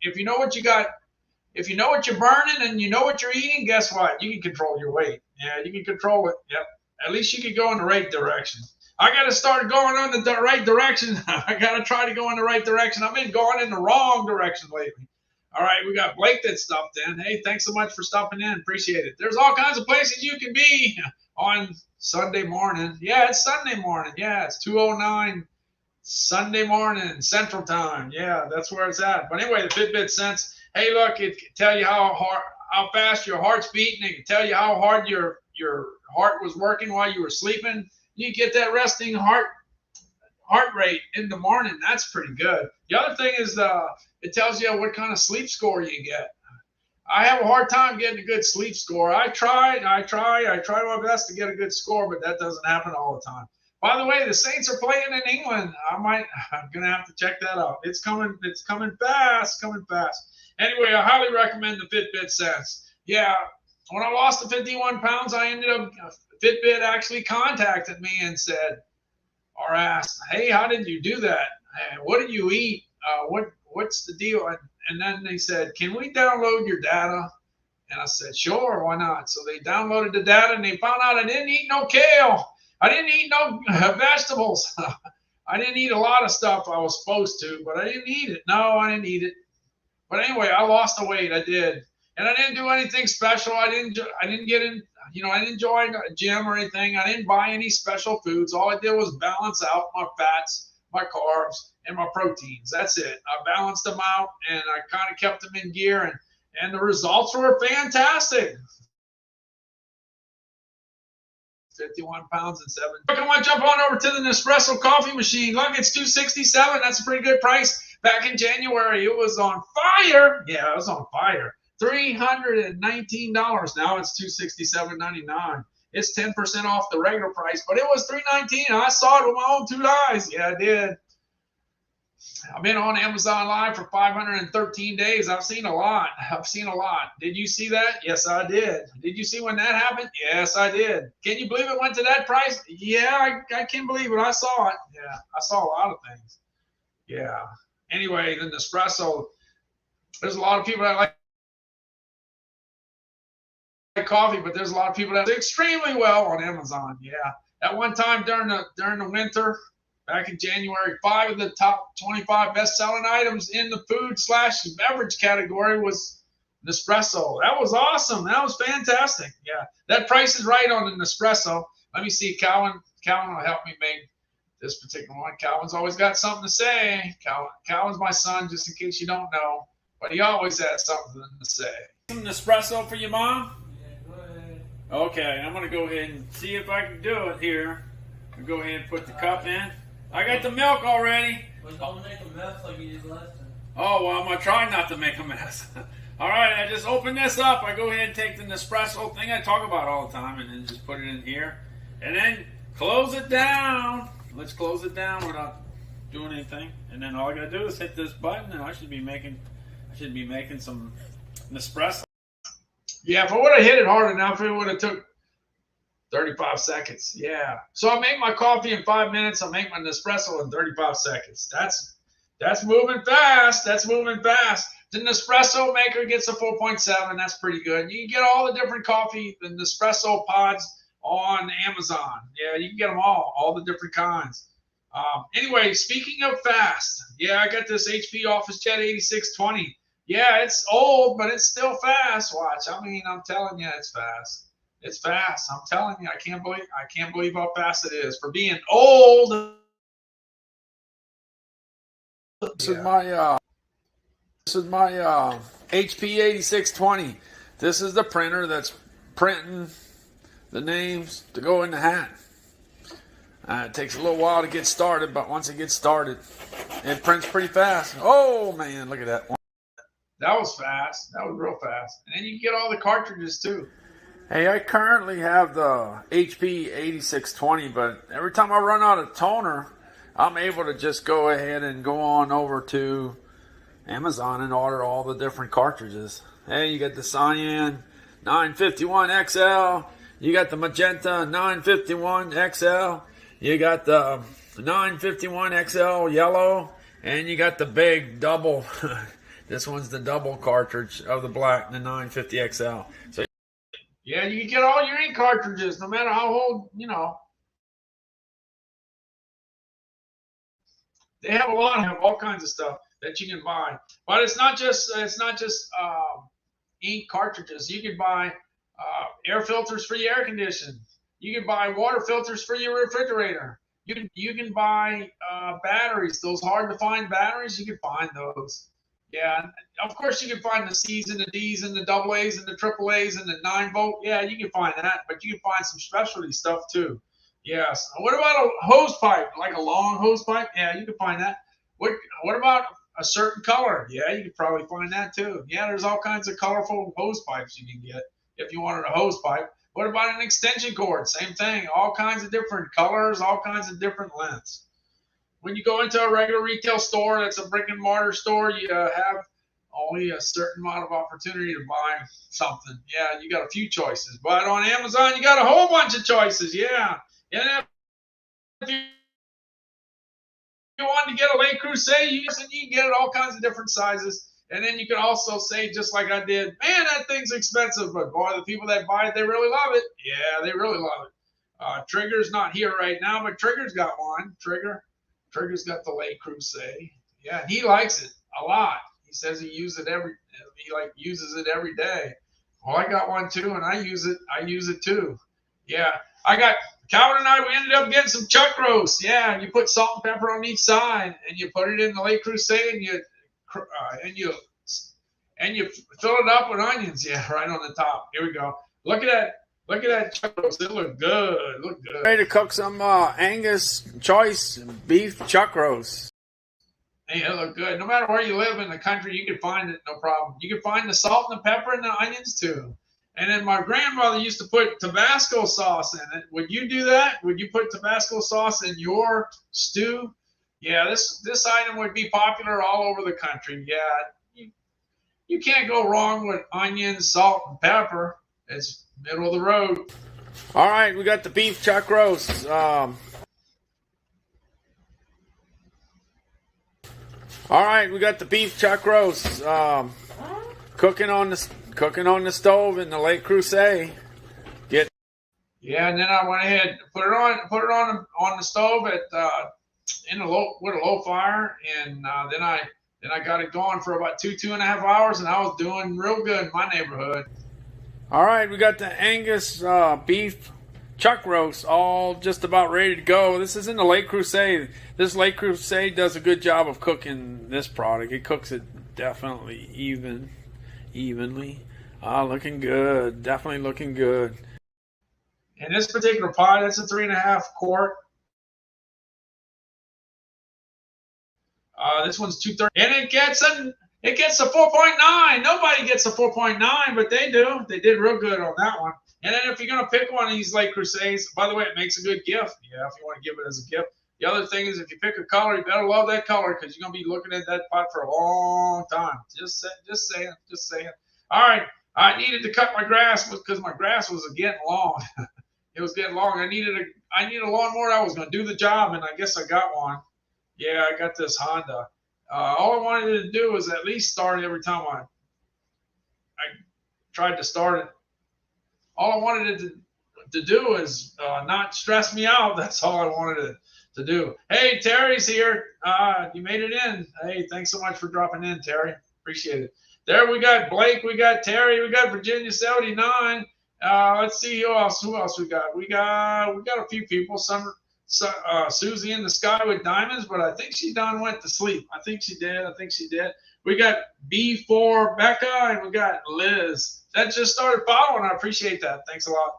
[SPEAKER 1] If you know what you got, if you know what you're burning and you know what you're eating, guess what? You can control your weight. Yeah, you can control it. Yep. At least you can go in the right direction. I got to start going in the right direction. I got to try to go in the right direction. I've been going in the wrong direction lately. All right, we got Blake that stopped in. Hey, thanks so much for stopping in. Appreciate it. There's all kinds of places you can be on Sunday morning. Yeah, it's Sunday morning. Yeah, it's 2:09 Sunday morning Central Time. Yeah, that's where it's at. But anyway, the Fitbit Sense. Hey, look, it can tell you how fast your heart's beating. It can tell you how hard your heart was working while you were sleeping. You get that resting heart rate in the morning. That's pretty good. The other thing is it tells you what kind of sleep score you get. I have a hard time getting a good sleep score. I try my best to get a good score, but that doesn't happen all the time. By the way, the Saints are playing in England. I'm gonna have to check that out. It's coming fast. Anyway, I highly recommend the Fitbit Sense. Yeah, when I lost the 51 pounds, I ended up Fitbit actually contacted me and said, or asked, hey, how did you do that? What did you eat? What's the deal? And then they said, can we download your data? And I said, sure, why not? So they downloaded the data, and they found out I didn't eat no kale. I didn't eat no vegetables. I didn't eat a lot of stuff I was supposed to, but I didn't eat it. No, I didn't eat it. But anyway, I lost the weight. I did. And I didn't do anything special. I didn't get in, I didn't join a gym or anything. I didn't buy any special foods. All I did was balance out my fats, my carbs, and my proteins. That's it. I balanced them out, and I kind of kept them in gear, and the results were fantastic. 51 pounds and 7. I want to jump on over to the Nespresso coffee machine. Look, it's $267. That's a pretty good price. Back in January, it was on fire. Yeah, it was on fire. $319. Now it's $267.99. It's 10% off the regular price, but it was $319. I saw it with my own 2 eyes. Yeah, I did. I've been on Amazon Live for 513 days. I've seen a lot. Did you see that? Yes, I did. Did you see when that happened? Yes, I did. Can you believe it went to that price? Yeah, I can believe it. I saw it. Yeah, I saw a lot of things. Yeah. Anyway, the Nespresso, there's a lot of people that like coffee, but there's a lot of people that do extremely well on Amazon. Yeah. At one time during the winter, back in January, 5 of the top 25 best-selling items in the food/beverage category was Nespresso. That was awesome. That was fantastic. Yeah, that price is right on the Nespresso. Let me see. Calvin will help me make this particular one. Calvin's always got something to say. Calvin's my son, just in case you don't know, but he always has something to say. Some Nespresso for your mom?
[SPEAKER 8] Yeah, go ahead.
[SPEAKER 7] Okay, I'm going to go ahead and see if I can do it here. I'll go ahead and put the cup in. I got the milk already.
[SPEAKER 8] Well, don't make a mess like you did last time.
[SPEAKER 7] Oh, well, I'm going to try not to make a mess. All right, I just opened this up. I go ahead and take the Nespresso thing I talk about all the time and then just put it in here. And then close it down. Let's close it down without doing anything. And then all I gotta do is hit this button, and I should be making some Nespresso.
[SPEAKER 1] Yeah, if I would have hit it hard enough, it would have took 35 seconds. Yeah. So I make my coffee in 5 minutes. I make my Nespresso in 35 seconds. That's moving fast. That's moving fast. The Nespresso maker gets a 4.7. That's pretty good. You can get all the different coffee, the Nespresso pods on Amazon. Yeah, you can get them all the different kinds. Anyway, speaking of fast, yeah, I got this HP OfficeJet 8620. Yeah, it's old, but it's still fast. Watch. I mean, I'm telling you, it's fast. It's fast. I'm telling you, I can't believe how fast it is for being old.
[SPEAKER 7] This is my HP 8620. This is the printer that's printing the names to go in the hat. It takes a little while to get started, but once it gets started, it prints pretty fast. Oh man, look at that one.
[SPEAKER 1] That was fast. That was real fast. And then you get all the cartridges too.
[SPEAKER 7] Hey, I currently have the HP 8620, but every time I run out of toner, I'm able to just go ahead and go on over to Amazon and order all the different cartridges. Hey, you got the Cyan 951XL, you got the Magenta 951XL, you got the 951XL yellow, and you got the big double. This one's the double cartridge of the black, the 950XL. So
[SPEAKER 1] yeah, you can get all your ink cartridges, no matter how old, They have all kinds of stuff that you can buy. But it's not just ink cartridges. You can buy air filters for your air conditioning. You can buy water filters for your refrigerator. You can buy batteries. Those hard to find batteries, you can find those. Yeah, of course you can find the C's and the D's and the AA's and the AAA's and the 9-volt. Yeah, you can find that, but you can find some specialty stuff too. Yes. What about a hose pipe, like a long hose pipe? Yeah, you can find that. What about a certain color? Yeah, you can probably find that too. Yeah, there's all kinds of colorful hose pipes you can get if you wanted a hose pipe. What about an extension cord? Same thing. All kinds of different colors, all kinds of different lengths. When you go into a regular retail store, that's a brick and mortar store, you have only a certain amount of opportunity to buy something. Yeah, you got a few choices. But on Amazon, you got a whole bunch of choices. Yeah. And if you want to get a Le Creuset, you can get it all kinds of different sizes. And then you can also say, just like I did, man, that thing's expensive. But boy, the people that buy it, they really love it. Yeah, they really love it. Trigger's not here right now, but Trigger's got one. Trigger's got the Le Creuset. Yeah, he likes it a lot. He says he uses it every day. Well, I got one too, and I use it too. Yeah, Calvin and I, we ended up getting some chuck roast. Yeah, and you put salt and pepper on each side, and you put it in the Le Creuset, and you fill it up with onions. Yeah, right on the top. Here we go. Look at that chuck roast. It look good.
[SPEAKER 7] Ready to cook some Angus choice beef chuck roast.
[SPEAKER 1] Hey, it look good. No matter where you live in the country, you can find it, no problem. You can find the salt and the pepper and the onions too. And then my grandmother used to put Tabasco sauce in it. Would you do that? Would you put Tabasco sauce in your stew? Yeah, this item would be popular all over the country. Yeah, you can't go wrong with onions, salt, and pepper. It's middle of the road.
[SPEAKER 7] All right, we got the beef chuck roast. All right, we got the beef chuck roast. Cooking on the stove in the Le Creuset.
[SPEAKER 1] Yeah, and then I went ahead and put it on the stove with a low fire, and then I got it going for about 2.5 hours, and I was doing real good in my neighborhood.
[SPEAKER 7] All right, we got the Angus beef chuck roast all just about ready to go. This is in the Le Creuset. This Le Creuset does a good job of cooking this product. It cooks it definitely evenly. Looking good. Definitely looking good.
[SPEAKER 1] And this particular pot, it's a 3.5 quart. This one's 230, and it gets a 4.9. Nobody gets a 4.9, but they do. They did real good on that one. And then if you're gonna pick one of these Le Creusets, by the way, it makes a good gift. Yeah, if you want to give it as a gift, The other thing is, if you pick a color, you better love that color because you're gonna be looking at that pot for a long time. Just saying. All right, I needed to cut my grass because my grass was getting long. It was getting long. I needed a lawnmower that was gonna do the job, and I guess I got one. Yeah, I got this Honda. All I wanted to do was at least start every time I tried to start it. All I wanted it to do is not stress me out. That's all I wanted it to do. Hey, Terry's here. You made it in. Hey, thanks so much for dropping in, Terry. Appreciate it. There we got Blake. We got Terry. We got Virginia 79. Let's see who else we got. We got a few people. Susie in the sky with diamonds, but I think she done went to sleep. I think she did. We got B4 Becca, and we got Liz. That just started following. I appreciate that. Thanks a lot.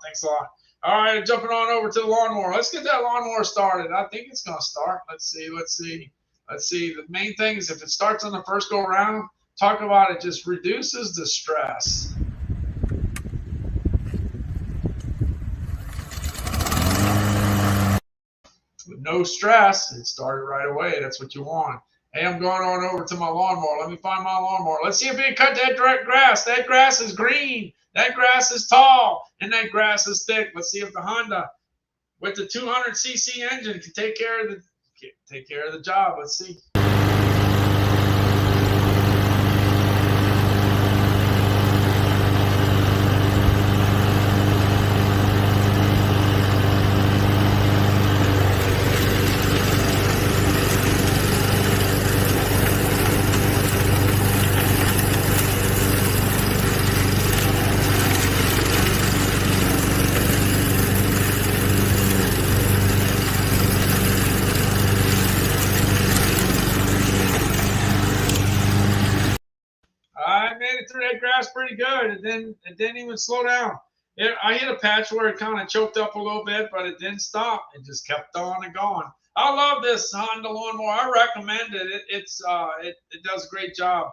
[SPEAKER 1] All right, jumping on over to the lawnmower. Let's get that lawnmower started. I think it's going to start. Let's see. The main thing is if it starts on the first go around, talk about it just reduces the stress. With no stress, it started right away. That's what you want. Hey, I'm going on over to my lawnmower. Let me find my lawnmower. Let's see if we can cut that grass. That grass is green. That grass is tall. And that grass is thick. Let's see if the Honda with the 200cc engine can take care of the job. Let's see. That grass pretty good. It didn't even slow down. I hit a patch where it kind of choked up a little bit, but it didn't stop. It just kept on and going. I love this Honda lawnmower. I recommend it. It does a great job.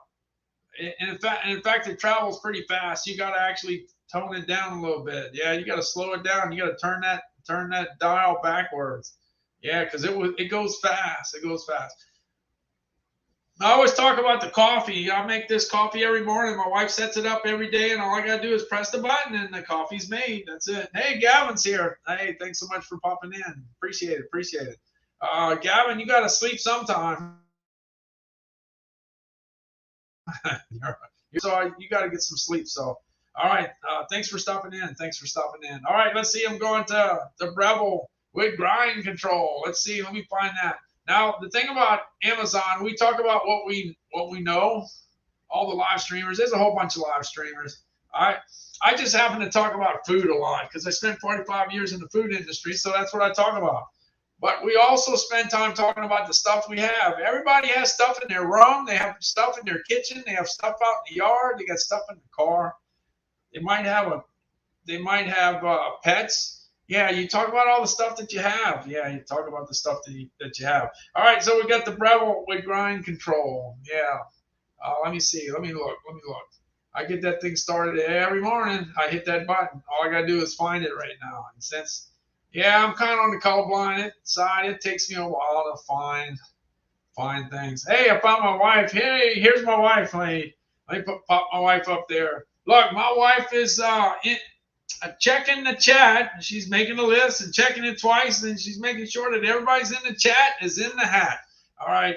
[SPEAKER 1] And in fact, it travels pretty fast. You got to actually tone it down a little bit. Yeah, you got to slow it down. You got to turn that dial backwards. Yeah, because it goes fast. I always talk about the coffee. I make this coffee every morning. My wife sets it up every day, and all I got to do is press the button, and the coffee's made. That's it. Hey, Gavin's here. Hey, thanks so much for popping in. Appreciate it. Gavin, you got to sleep sometime. So you got to get some sleep. So, all right. Thanks for stopping in. All right, let's see. I'm going to the Breville with grind control. Let's see. Let me find that. Now, the thing about Amazon, we talk about what we know, all the live streamers. There's a whole bunch of live streamers. I just happen to talk about food a lot because I spent 45 years in the food industry, so that's what I talk about. But we also spend time talking about the stuff we have. Everybody has stuff in their room. They have stuff in their kitchen. They have stuff out in the yard. They got stuff in the car. They might have pets. Yeah, you talk about all the stuff that you have. Yeah, you talk about the stuff that you have. All right, so we got the Breville with grind control. Yeah. Let me see. Let me look. I get that thing started every morning. I hit that button. All I got to do is find it right now. And since, I'm kind of on the colorblind side, it takes me a while to find things. Hey, I found my wife. Hey, here's my wife. Let me pop my wife up there. Look, my wife is checking the chat. She's making a list and checking it twice, and she's making sure that everybody's in the chat is in the hat. All right.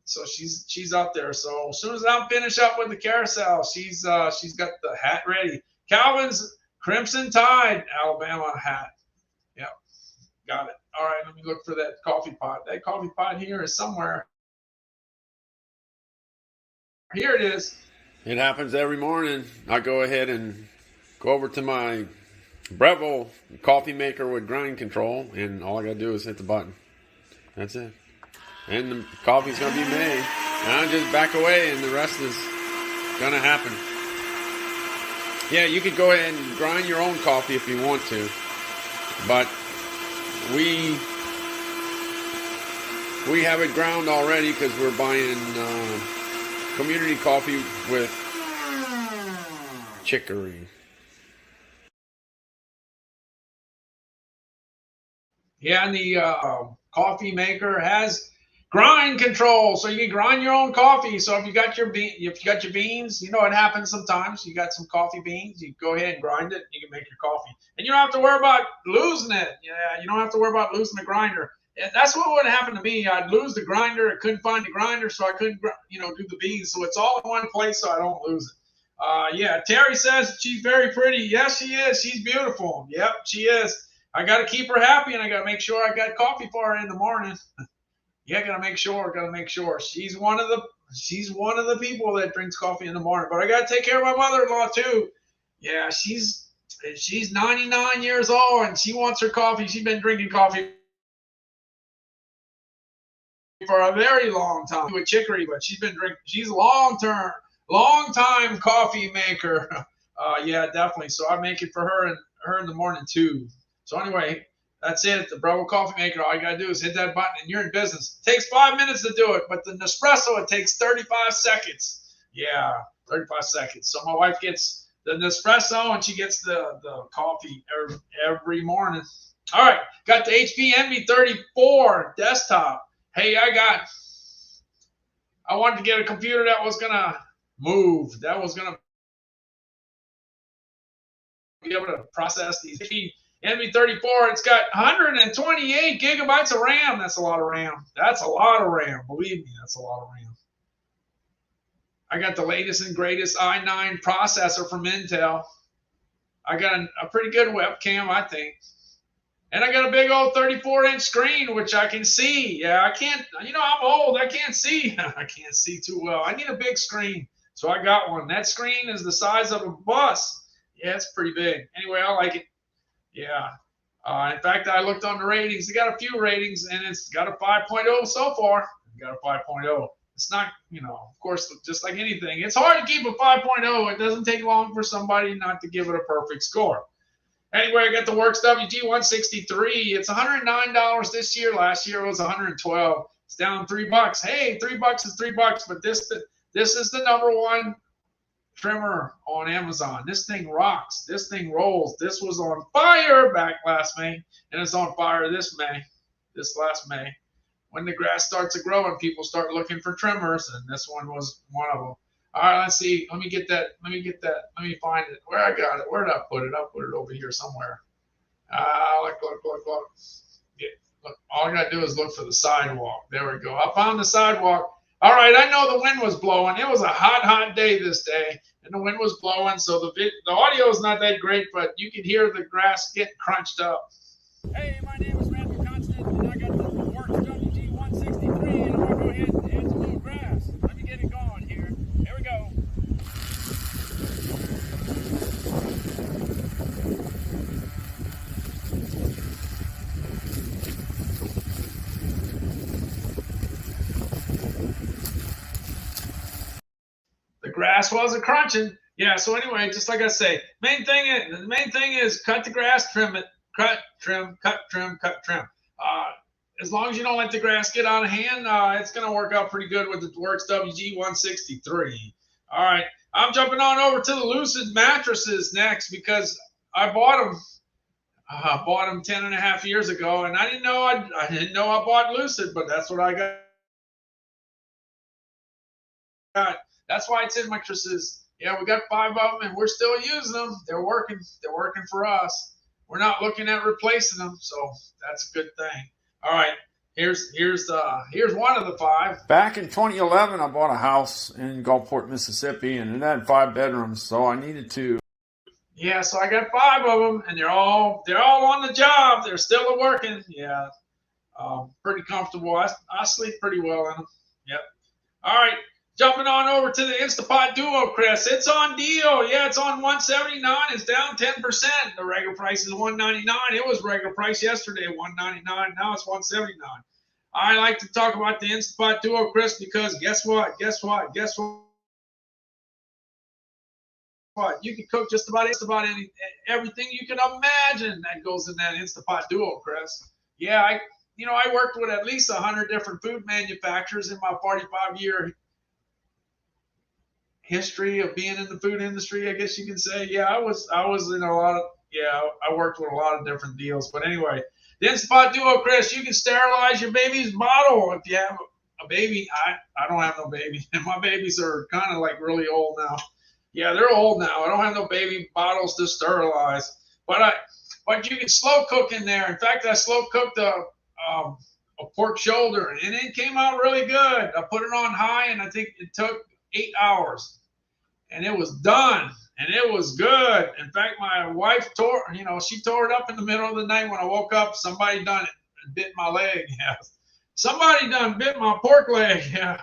[SPEAKER 1] So she's up there. So as soon as I'm finished up with the carousel, she's got the hat ready. Calvin's Crimson Tide Alabama hat. Yep, got it. All right, let me look for that coffee pot. That coffee pot here is somewhere. Here it is.
[SPEAKER 7] It happens every morning. I go ahead and go over to my Breville coffee maker with grind control, and all I got to do is hit the button. That's it. And the coffee's going to be made. And I just back away, and the rest is going to happen. Yeah, you could go ahead and grind your own coffee if you want to. But we have it ground already because we're buying community coffee with chicory.
[SPEAKER 1] Yeah, and the coffee maker has grind control, so you can grind your own coffee. So if you got your beans, you know what happens sometimes. You got some coffee beans, you go ahead and grind it, and you can make your coffee, and you don't have to worry about losing it. Yeah, you don't have to worry about losing the grinder. And that's what would happen to me. I'd lose the grinder. I couldn't find the grinder, so I couldn't, do the beans. So it's all in one place, so I don't lose it. Yeah, Terry says she's very pretty. Yes, she is. She's beautiful. Yep, she is. I got to keep her happy, and I got to make sure I got coffee for her in the morning. Yeah, gotta make sure. She's one of the people that drinks coffee in the morning. But I gotta take care of my mother-in-law too. Yeah, she's 99 years old and she wants her coffee. She's been drinking coffee for a very long time with chicory, but she's a long time coffee maker. Yeah, definitely. So I make it for her in the morning too. So anyway, that's it. The Bravo Coffee Maker. All you got to do is hit that button and you're in business. It takes 5 minutes to do it, but the Nespresso, it takes 35 seconds. Yeah, 35 seconds. So my wife gets the Nespresso and she gets the coffee every morning. All right, got the HP NV34 desktop. Hey, I wanted to get a computer that was going to move. That was going to be able to process these NV34, it's got 128 gigabytes of RAM. That's a lot of RAM. Believe me, that's a lot of RAM. I got the latest and greatest i9 processor from Intel. I got a pretty good webcam, I think. And I got a big old 34-inch screen, which I can see. Yeah, I can't, I'm old. I can't see. I can't see too well. I need a big screen. So I got one. That screen is the size of a bus. Yeah, it's pretty big. Anyway, I like it. Yeah. In fact, I looked on the ratings. They got a few ratings, and it's got a 5.0 so far. Got a 5.0. It's not, of course, just like anything. It's hard to keep a 5.0. It doesn't take long for somebody not to give it a perfect score. Anyway, I got the Works WG163. It's $109 this year. Last year it was $112. It's down $3. Hey, $3 is $3, but this is the number 1 trimmer on Amazon. This thing rocks. This thing rolls. This was on fire back last May, and it's on fire this last May. When the grass starts to grow and people start looking for trimmers, and this one was one of them. All right, let's see. Let me get that. Let me find it. Where I got it. Where did I put it? I'll put it over here somewhere. Look. Yeah, look. All I got to do is look for the sidewalk. There we go. I found the sidewalk. All right, I know the wind was blowing. It was a hot day this day, and the wind was blowing, so the audio is not that great, but you can hear the grass getting crunched up. Hey, my name is Randall Constant, and I got the Works WG163, and I'm going to go ahead and add some little grass. Let me get it going here. Here we go. The grass wasn't crunching. Yeah, so anyway, just like I say, the main thing is cut the grass, trim it, cut, trim. As long as you don't let the grass get out of hand, it's going to work out pretty good with the Works WG163. All right, I'm jumping on over to the Lucid mattresses next because I bought them. I bought them 10 and a half years ago, and I didn't know I bought Lucid, but that's what I got. That's why it's in mattresses. Yeah, we got 5 of them, and we're still using them. They're working. They're working for us. We're not looking at replacing them, so that's a good thing. All right, here's one of the 5.
[SPEAKER 7] Back in 2011, I bought a house in Gulfport, Mississippi, and it had 5 bedrooms, so I needed to.
[SPEAKER 1] Yeah, so I got 5 of them, and they're all on the job. They're still working. Yeah, pretty comfortable. I sleep pretty well in them. Yep. All right. Jumping on over to the Instapot Duo, Chris. It's on deal. Yeah, it's on $179. It's down 10%. The regular price is $199. It was regular price yesterday, $199. Now it's $179. I like to talk about the Instapot Duo, Chris, because guess what? You can cook just about everything you can imagine that goes in that Instapot Duo, Chris. Yeah, I worked with at least 100 different food manufacturers in my 45-year history of being in the food industry, I guess you can say. Yeah, I was in a lot of, I worked with a lot of different deals. But anyway, the The Instapot Duo, Chris, you can sterilize your baby's bottle if you have a baby. I don't have no baby. And my babies are kind of like really old now. Yeah, they're old now. I don't have no baby bottles to sterilize. But you can slow cook in there. In fact, I slow cooked a pork shoulder, and it came out really good. I put it on high, and I think it took 8 hours. And it was done. And it was good. In fact, my wife she tore it up in the middle of the night when I woke up. Somebody done it and bit my leg. Yeah. Somebody done bit my pork leg. Yeah.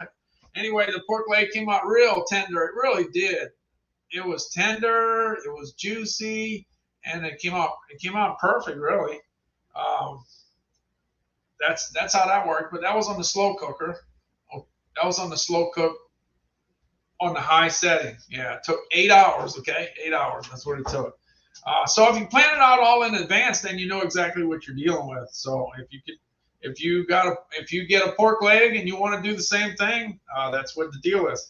[SPEAKER 1] Anyway, the pork leg came out real tender. It really did. It was tender. It was juicy, and it came out perfect. Really. That's how that worked. But that was on the slow cooker. That was on the slow cook. On the high setting. Yeah, it took 8 hours, okay? 8 hours, that's what it took. So if you plan it out all in advance, then you know exactly what you're dealing with. So if you get a pork leg and you want to do the same thing, that's what the deal is.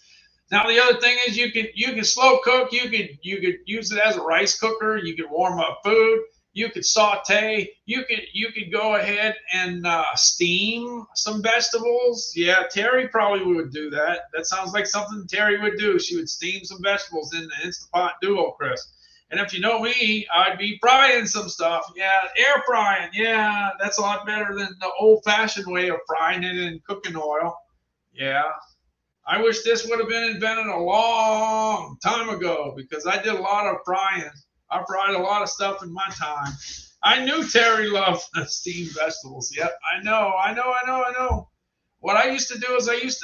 [SPEAKER 1] Now the other thing is you can slow cook, you could use it as a rice cooker, you could warm up food, you could saute, you could go ahead and steam some vegetables. Yeah, Terry probably would do that. That sounds like something Terry would do. She would steam some vegetables in the Instapot Duo, Chris. And if you know me, I'd be frying some stuff. Yeah, air frying. Yeah, that's a lot better than the old-fashioned way of frying it in cooking oil. Yeah. I wish this would have been invented a long time ago because I did a lot of frying. I fried a lot of stuff in my time. I knew Terry loved steamed vegetables. Yep, I know. What I used to do is I used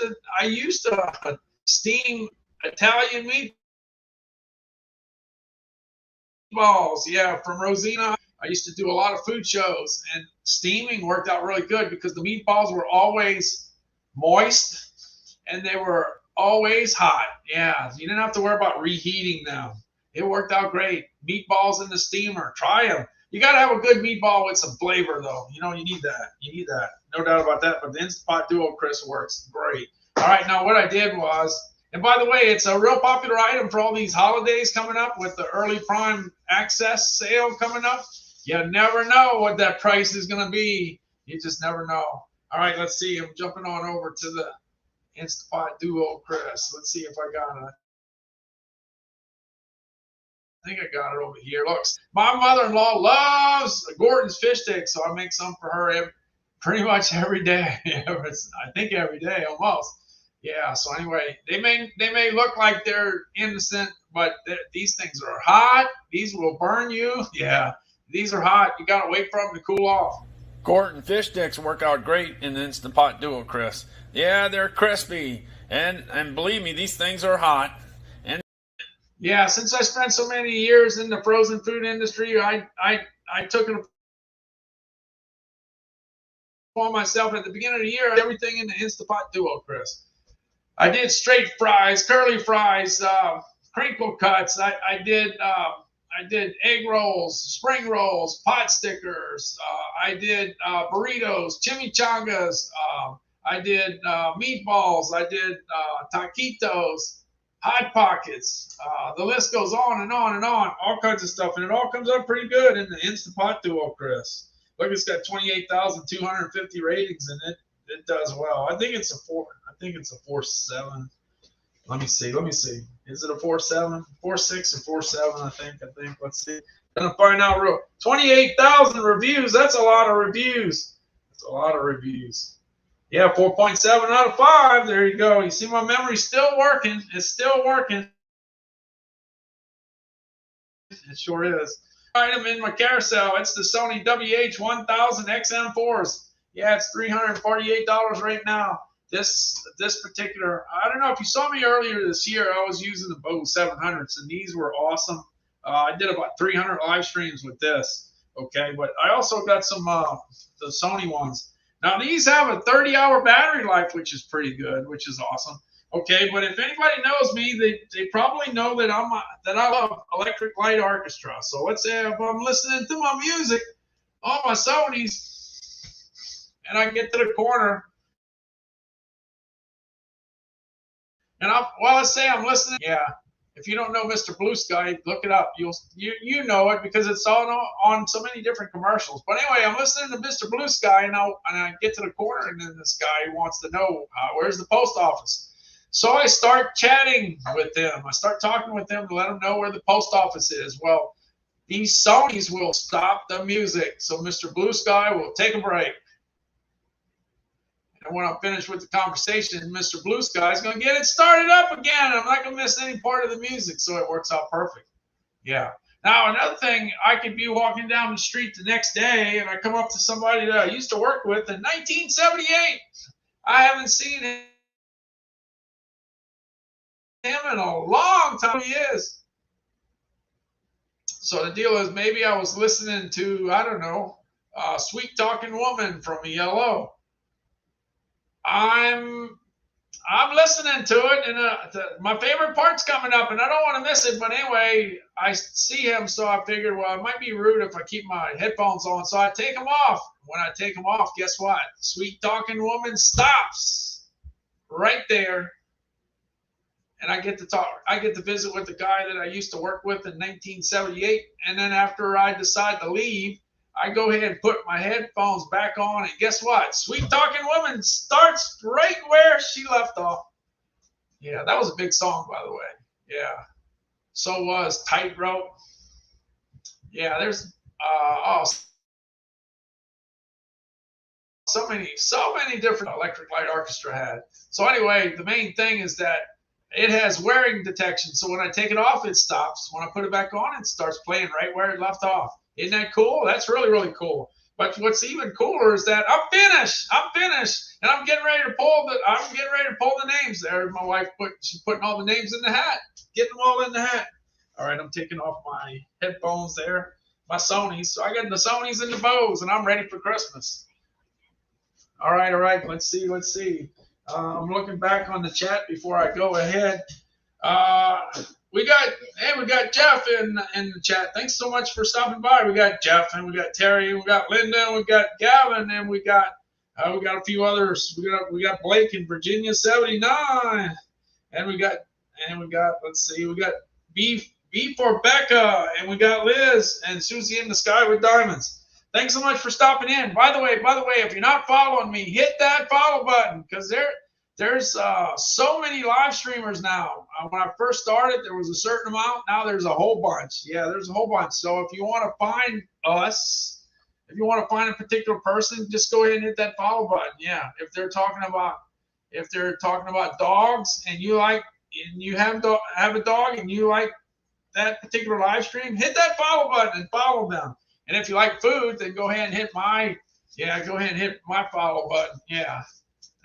[SPEAKER 1] to steam Italian meatballs. Yeah, from Rosina. I used to do a lot of food shows, and steaming worked out really good because the meatballs were always moist and they were always hot. Yeah, you didn't have to worry about reheating them. It worked out great. Meatballs in the steamer. Try them. You got to have a good meatball with some flavor, though. You need that. You need that. No doubt about that. But the Instapot Duo, Chris, works great. All right, now what I did was, and by the way, it's a real popular item for all these holidays coming up with the early Prime Access sale coming up. You never know what that price is going to be. You just never know. All right, let's see. I'm jumping on over to the Instapot Duo, Chris. Let's see if I got it. I think I got it over here. Look, my mother-in-law loves Gordon's fish sticks, so I make some for her pretty much every day. I think every day almost. Yeah. So anyway, they may look like they're innocent, but these things are hot. These will burn you. Yeah. These are hot. You gotta wait for them to cool off.
[SPEAKER 7] Gordon fish sticks work out great in the Instapot Duo, Chris. Yeah, they're crispy, and believe me, these things are hot.
[SPEAKER 1] Yeah, since I spent so many years in the frozen food industry, I took it upon myself at the beginning of the year, everything in the Instapot Duo, Chris. I did straight fries, curly fries, crinkle cuts. I did egg rolls, spring rolls, pot stickers. I did burritos, chimichangas. I did meatballs. I did taquitos. Hot Pockets, the list goes on and on and on, all kinds of stuff, and it all comes up pretty good in the Instapot Duo, Chris. Look, it's got 28,250 ratings in it. It does well. I think it's a 4.7. Let me see. Is it a 4.7, 4.6, or 4.7? I think. Let's see. Gonna find out real. 28,000 reviews. That's a lot of reviews. Yeah, 4.7 out of 5. There you go. You see my memory's still working. It's still working. It sure is. Item in my carousel. It's the Sony Wh-1000xm4s. Yeah, it's $348 right now. This particular, I don't know if you saw me earlier this year, I was using the Wh-700s, and these were awesome. I did about 300 live streams with this. Okay, but I also got some the Sony ones. Now, these have a 30-hour battery life, which is pretty good, which is awesome. Okay, but if anybody knows me, they probably know that I love Electric Light Orchestra. So let's say if I'm listening to my music on my Sonys and I get to the corner, and let's say I'm listening. Yeah, If you don't know Mr. Blue Sky, look it up. You know it because it's on so many different commercials. But anyway, I'm listening to Mr. Blue Sky, and I get to the corner, and then this guy wants to know where's the post office. So I start chatting with them. I start talking with them to let them know where the post office is. Well, these Sonys will stop the music, so Mr. Blue Sky will take a break. And when I'm finished with the conversation, Mr. Blue Sky is going to get it started up again. I'm not going to miss any part of the music, so it works out perfect. Yeah. Now, another thing, I could be walking down the street the next day, and I come up to somebody that I used to work with in 1978. I haven't seen him in a long time. He is. So the deal is, maybe I was listening to, I don't know, Sweet Talking Woman from ELO. I'm listening to it, and my favorite part's coming up, and I don't want to miss it. But anyway, I see him, so I figured, well, it might be rude if I keep my headphones on, so I take them off. When I take them off, guess what? Sweet Talking Woman stops right there, and I get to talk. I get to visit with the guy that I used to work with in 1978, and then after I decide to leave, I go ahead and put my headphones back on, and guess what? Sweet Talking Woman starts right where she left off. Yeah, that was a big song, by the way. Yeah. So was Tightrope. Yeah, there's so many different Electric Light Orchestra had. So anyway, the main thing is that it has wearing detection. So when I take it off, it stops. When I put it back on, it starts playing right where it left off. Isn't that cool? That's really, really cool. But what's even cooler is that I'm finished, and I'm getting ready to pull the names there. My wife she's putting all the names in the hat, getting them all in the hat. All right, I'm taking off my headphones there, my Sonys. So I got the Sonys and the Bose, and I'm ready for Christmas. All right. Let's see. I'm looking back on the chat before I go ahead. We got Jeff in the chat. Thanks so much for stopping by. We got Jeff, and we got Terry, and we got Linda, and we got Gavin, and we got a few others. We got Blake in Virginia 79, and we got let's see, we got B for Becca, and we got Liz and Susie in the Sky with Diamonds. Thanks so much for stopping in. By the way, if you're not following me, hit that follow button, because there's so many live streamers now. When I first started, there was a certain amount. Now there's a whole bunch. Yeah, there's a whole bunch. So if you want to find us, if you want to find a particular person, just go ahead and hit that follow button. Yeah, if they're talking about dogs, and you have a dog, and you like that particular live stream, hit that follow button and follow them. And if you like food, then go ahead and hit my follow button. Yeah.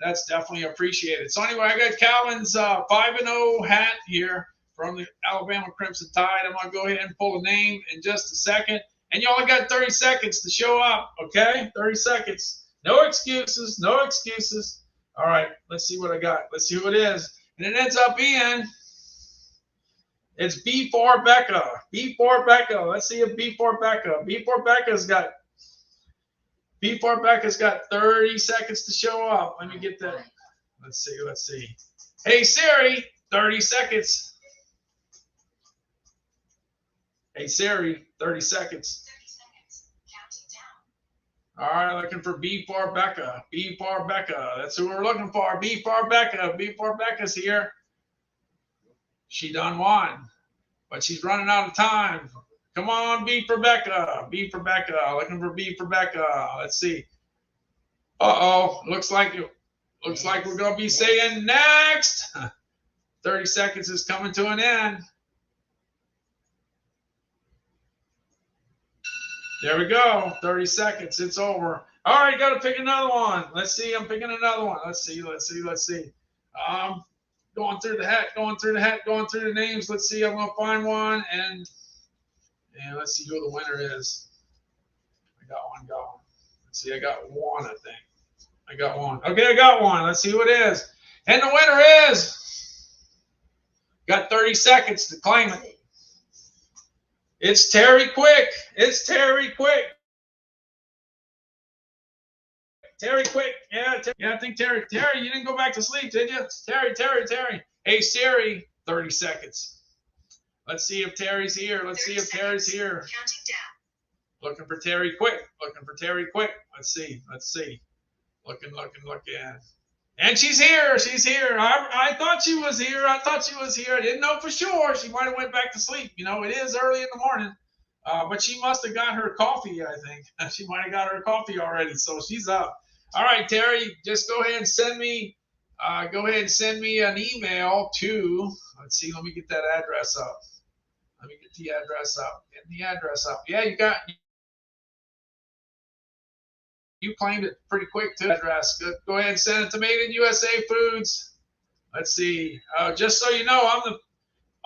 [SPEAKER 1] That's definitely appreciated. So anyway, I got Calvin's 5-0 hat here from the Alabama Crimson Tide. I'm going to go ahead and pull a name in just a second. And you only got 30 seconds to show up, okay? 30 seconds. No excuses. All right, let's see what I got. Let's see who it is. And it ends up being, it's B4 Becca. B4 Becca. Let's see if B4 Becca. B4 Becca's got 30 seconds to show up. Let me get that. Let's see. Hey, Siri, 30 seconds. Hey, Siri, 30 seconds. All right, looking for B4 Becca. B4 Becca. That's who we're looking for. B4 Becca. B4 Becca's here. She done won, but she's running out of time. Come on, B for Becca. B for Becca. Looking for B for Becca. Let's see. Uh-oh. Looks like we're going to be saying next. 30 seconds is coming to an end. There we go. 30 seconds. It's over. All right, got to pick another one. Let's see. I'm picking another one. Let's see. Going through the hat, going through the names. Let's see. I'm going to find one, and let's see who the winner is. I got one going. Let's see. I got one, I think. I got one. Okay, I got one. Let's see who it is. And the winner is, got 30 seconds to claim it. It's Terry Quick. It's Terry Quick. Terry Quick. Yeah, I think Terry, you didn't go back to sleep, did you? Terry. Hey, Siri, 30 seconds. Let's see if Terry's here. Let's see if Terry's here. Looking for Terry quick. Looking for Terry quick. Let's see. Let's see. Looking. And she's here. She's here. I thought she was here. I thought she was here. I didn't know for sure. She might have went back to sleep. You know, it is early in the morning. But she must have got her coffee, I think. She might have got her coffee already. So she's up. All right, Terry, just go ahead and send me an email to, let's see, let me get that address up. Let me get the address up. Get the address up. Yeah, you claimed it pretty quick too. Address. Go ahead and send it to Made in USA Foods. Let's see. Just so you know,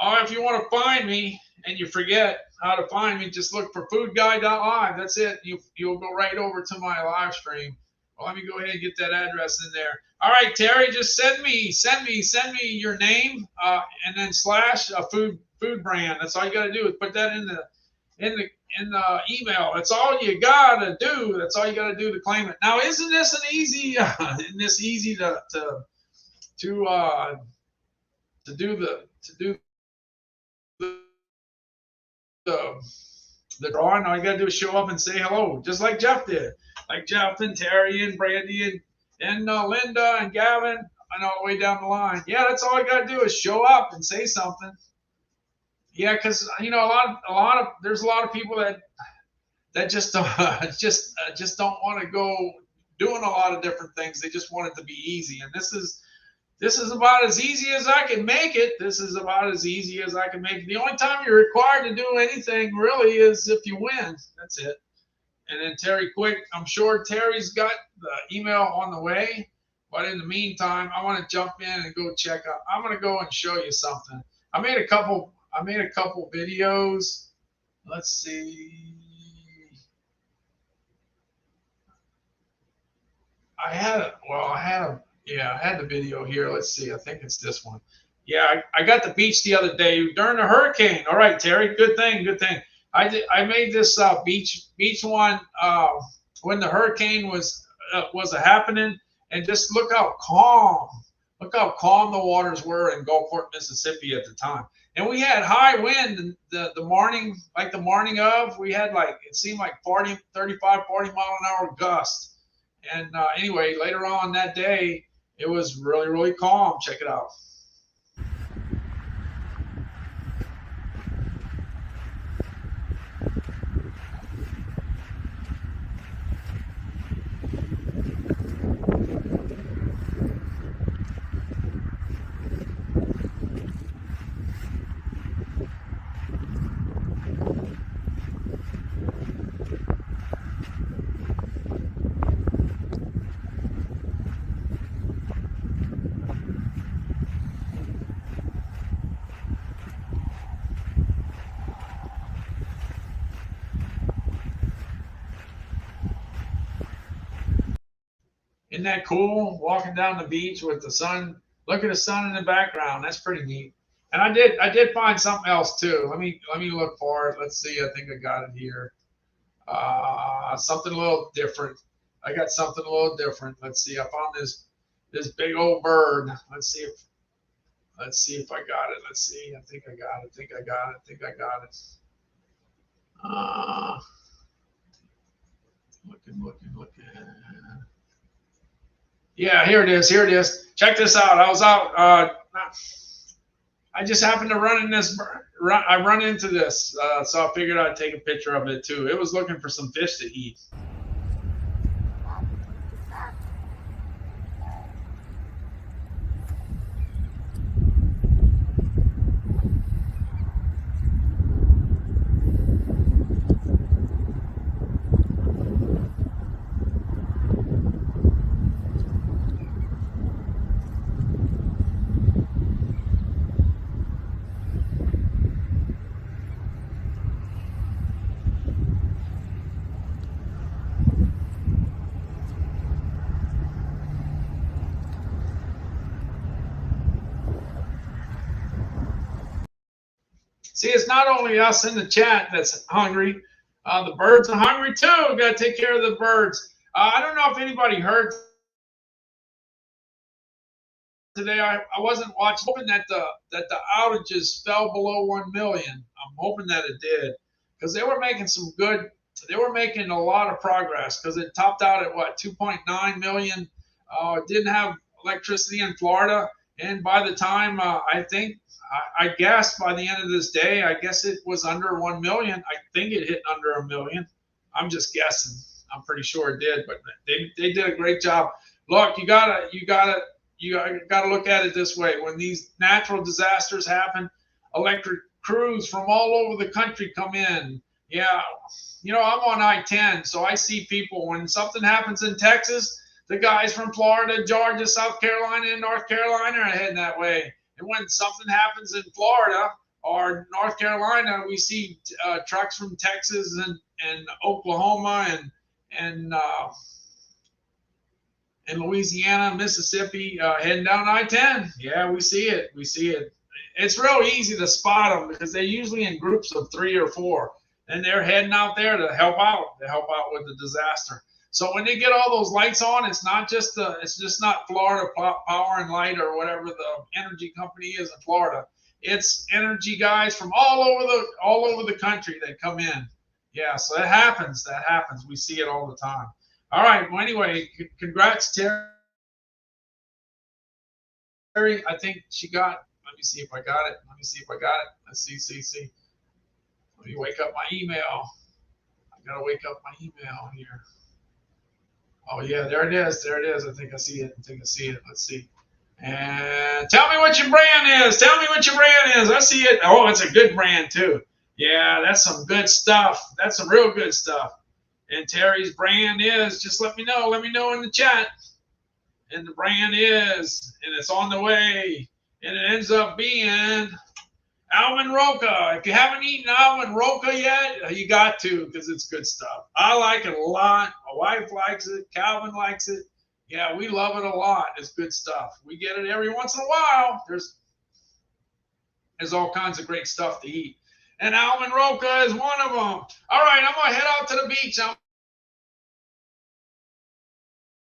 [SPEAKER 1] if you want to find me and you forget how to find me, just look for foodguy.live. That's it. You'll go right over to my live stream. Well, let me go ahead and get that address in there. All right, Terry, just send me your name and then slash a food brand. That's all you got to do is put that in the email. That's all you got to do. That's all you got to do to claim it. Now, isn't this an easy? Isn't this easy to do the drawing? All you got to do is show up and say hello, just like Jeff did. Like Jeff and Terry and Brandy and Linda and Gavin and all the way down the line. Yeah, that's all I got to do is show up and say something. Yeah, because you know there's a lot of people that just don't want to go doing a lot of different things. They just want it to be easy, and this is about as easy as I can make it. This is about as easy as I can make it. The only time you're required to do anything really is if you win. That's it. And then Terry quick, I'm sure Terry's got the email on the way. But in the meantime, I want to jump in and go check out. I'm going to go and show you something. I made a couple videos. Let's see. I had the video here. Let's see. I think it's this one. Yeah, I got the beach the other day during the hurricane. All right, Terry. Good thing. I made this beach one when the hurricane was happening, and just look how calm the waters were in Gulfport, Mississippi at the time. And we had high wind the morning of. We had it seemed like 35, 40 mile an hour gusts. And anyway, later on that day, it was really, really calm. Check it out. Isn't that cool? Walking down the beach with the sun. Look at the sun in the background. That's pretty neat. And I did find something else too. Let me look for it. Let's see. I think I got it here. Something a little different. I got something a little different. Let's see. I found this big old bird. Let's see if I got it. Let's see. I think I got it. Looking. Yeah, here it is. Check this out. I was out. I just happened to run into this, so I figured I'd take a picture of it too. It was looking for some fish to eat. See, it's not only us in the chat that's hungry. The birds are hungry too. We got to take care of the birds. I don't know if anybody heard today. I wasn't watching, hoping that the outages fell below 1 million. I'm hoping that it did, because they were making a lot of progress, because it topped out at what, 2.9 million. Didn't have electricity in Florida, and by the time I guess by the end of this day, I guess it was under 1 million. I think it hit under 1 million. I'm just guessing. I'm pretty sure it did, but they did a great job. Look, you gotta look at it this way. When these natural disasters happen, electric crews from all over the country come in. Yeah, I'm on I-10, so I see people. When something happens in Texas, the guys from Florida, Georgia, South Carolina, and North Carolina are heading that way. And when something happens in Florida or North Carolina, we see trucks from Texas and Oklahoma and Louisiana, Mississippi, heading down I-10. Yeah, we see it. It's real easy to spot them, because they're usually in groups of 3 or 4, and they're heading out there to help out with the disaster. So when they get all those lights on, it's just not Florida Power and Light or whatever the energy company is in Florida. It's energy guys from all over the country that come in. Yeah, so that happens. We see it all the time. All right. Well, anyway, congrats, Terry. I think she got. Let me see if I got it. Let's see. Let me wake up my email. I gotta wake up my email here. Oh yeah, there it is. I think I see it. Let's see. And tell me what your brand is. I see it. Oh, it's a good brand too. Yeah, that's some good stuff. That's some real good stuff. And Terry's brand is, just let me know in the chat. And the brand is, and it's on the way. And it ends up being almond roca. If you haven't eaten almond roca yet, you got to, because it's good stuff. I like it a lot. My wife likes it. Calvin likes it. Yeah, we love it a lot. It's good stuff. We get it every once in a while. There's all kinds of great stuff to eat. And almond roca is one of them. All right, I'm going to head out to the beach.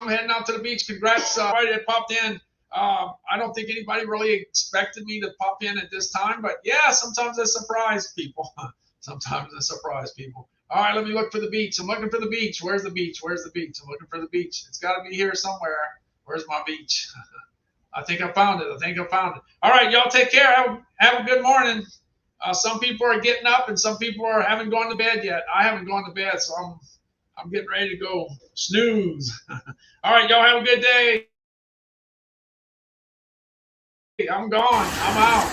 [SPEAKER 1] I'm heading out to the beach. Congrats, everybody that popped in. I don't think anybody really expected me to pop in at this time, but yeah, sometimes I surprise people. All right, let me look for the beach. I'm looking for the beach. Where's the beach? I'm looking for the beach. It's got to be here somewhere. Where's my beach? I think I found it. All right, y'all take care. Have a good morning. Some people are getting up, and some people haven't gone to bed yet. I haven't gone to bed, so I'm getting ready to go snooze. All right, y'all have a good day. I'm gone. I'm out.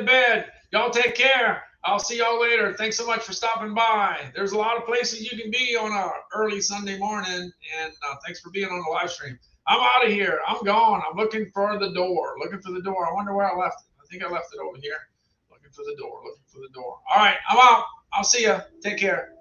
[SPEAKER 1] Bed. Y'all take care. I'll see y'all later. Thanks so much for stopping by. There's a lot of places you can be on a early Sunday morning, and thanks for being on the live stream. I'm out of here. I'm gone. I'm looking for the door. I wonder where I left it. I think I left it over here. Looking for the door. All right, I'm out. I'll see ya. Take care.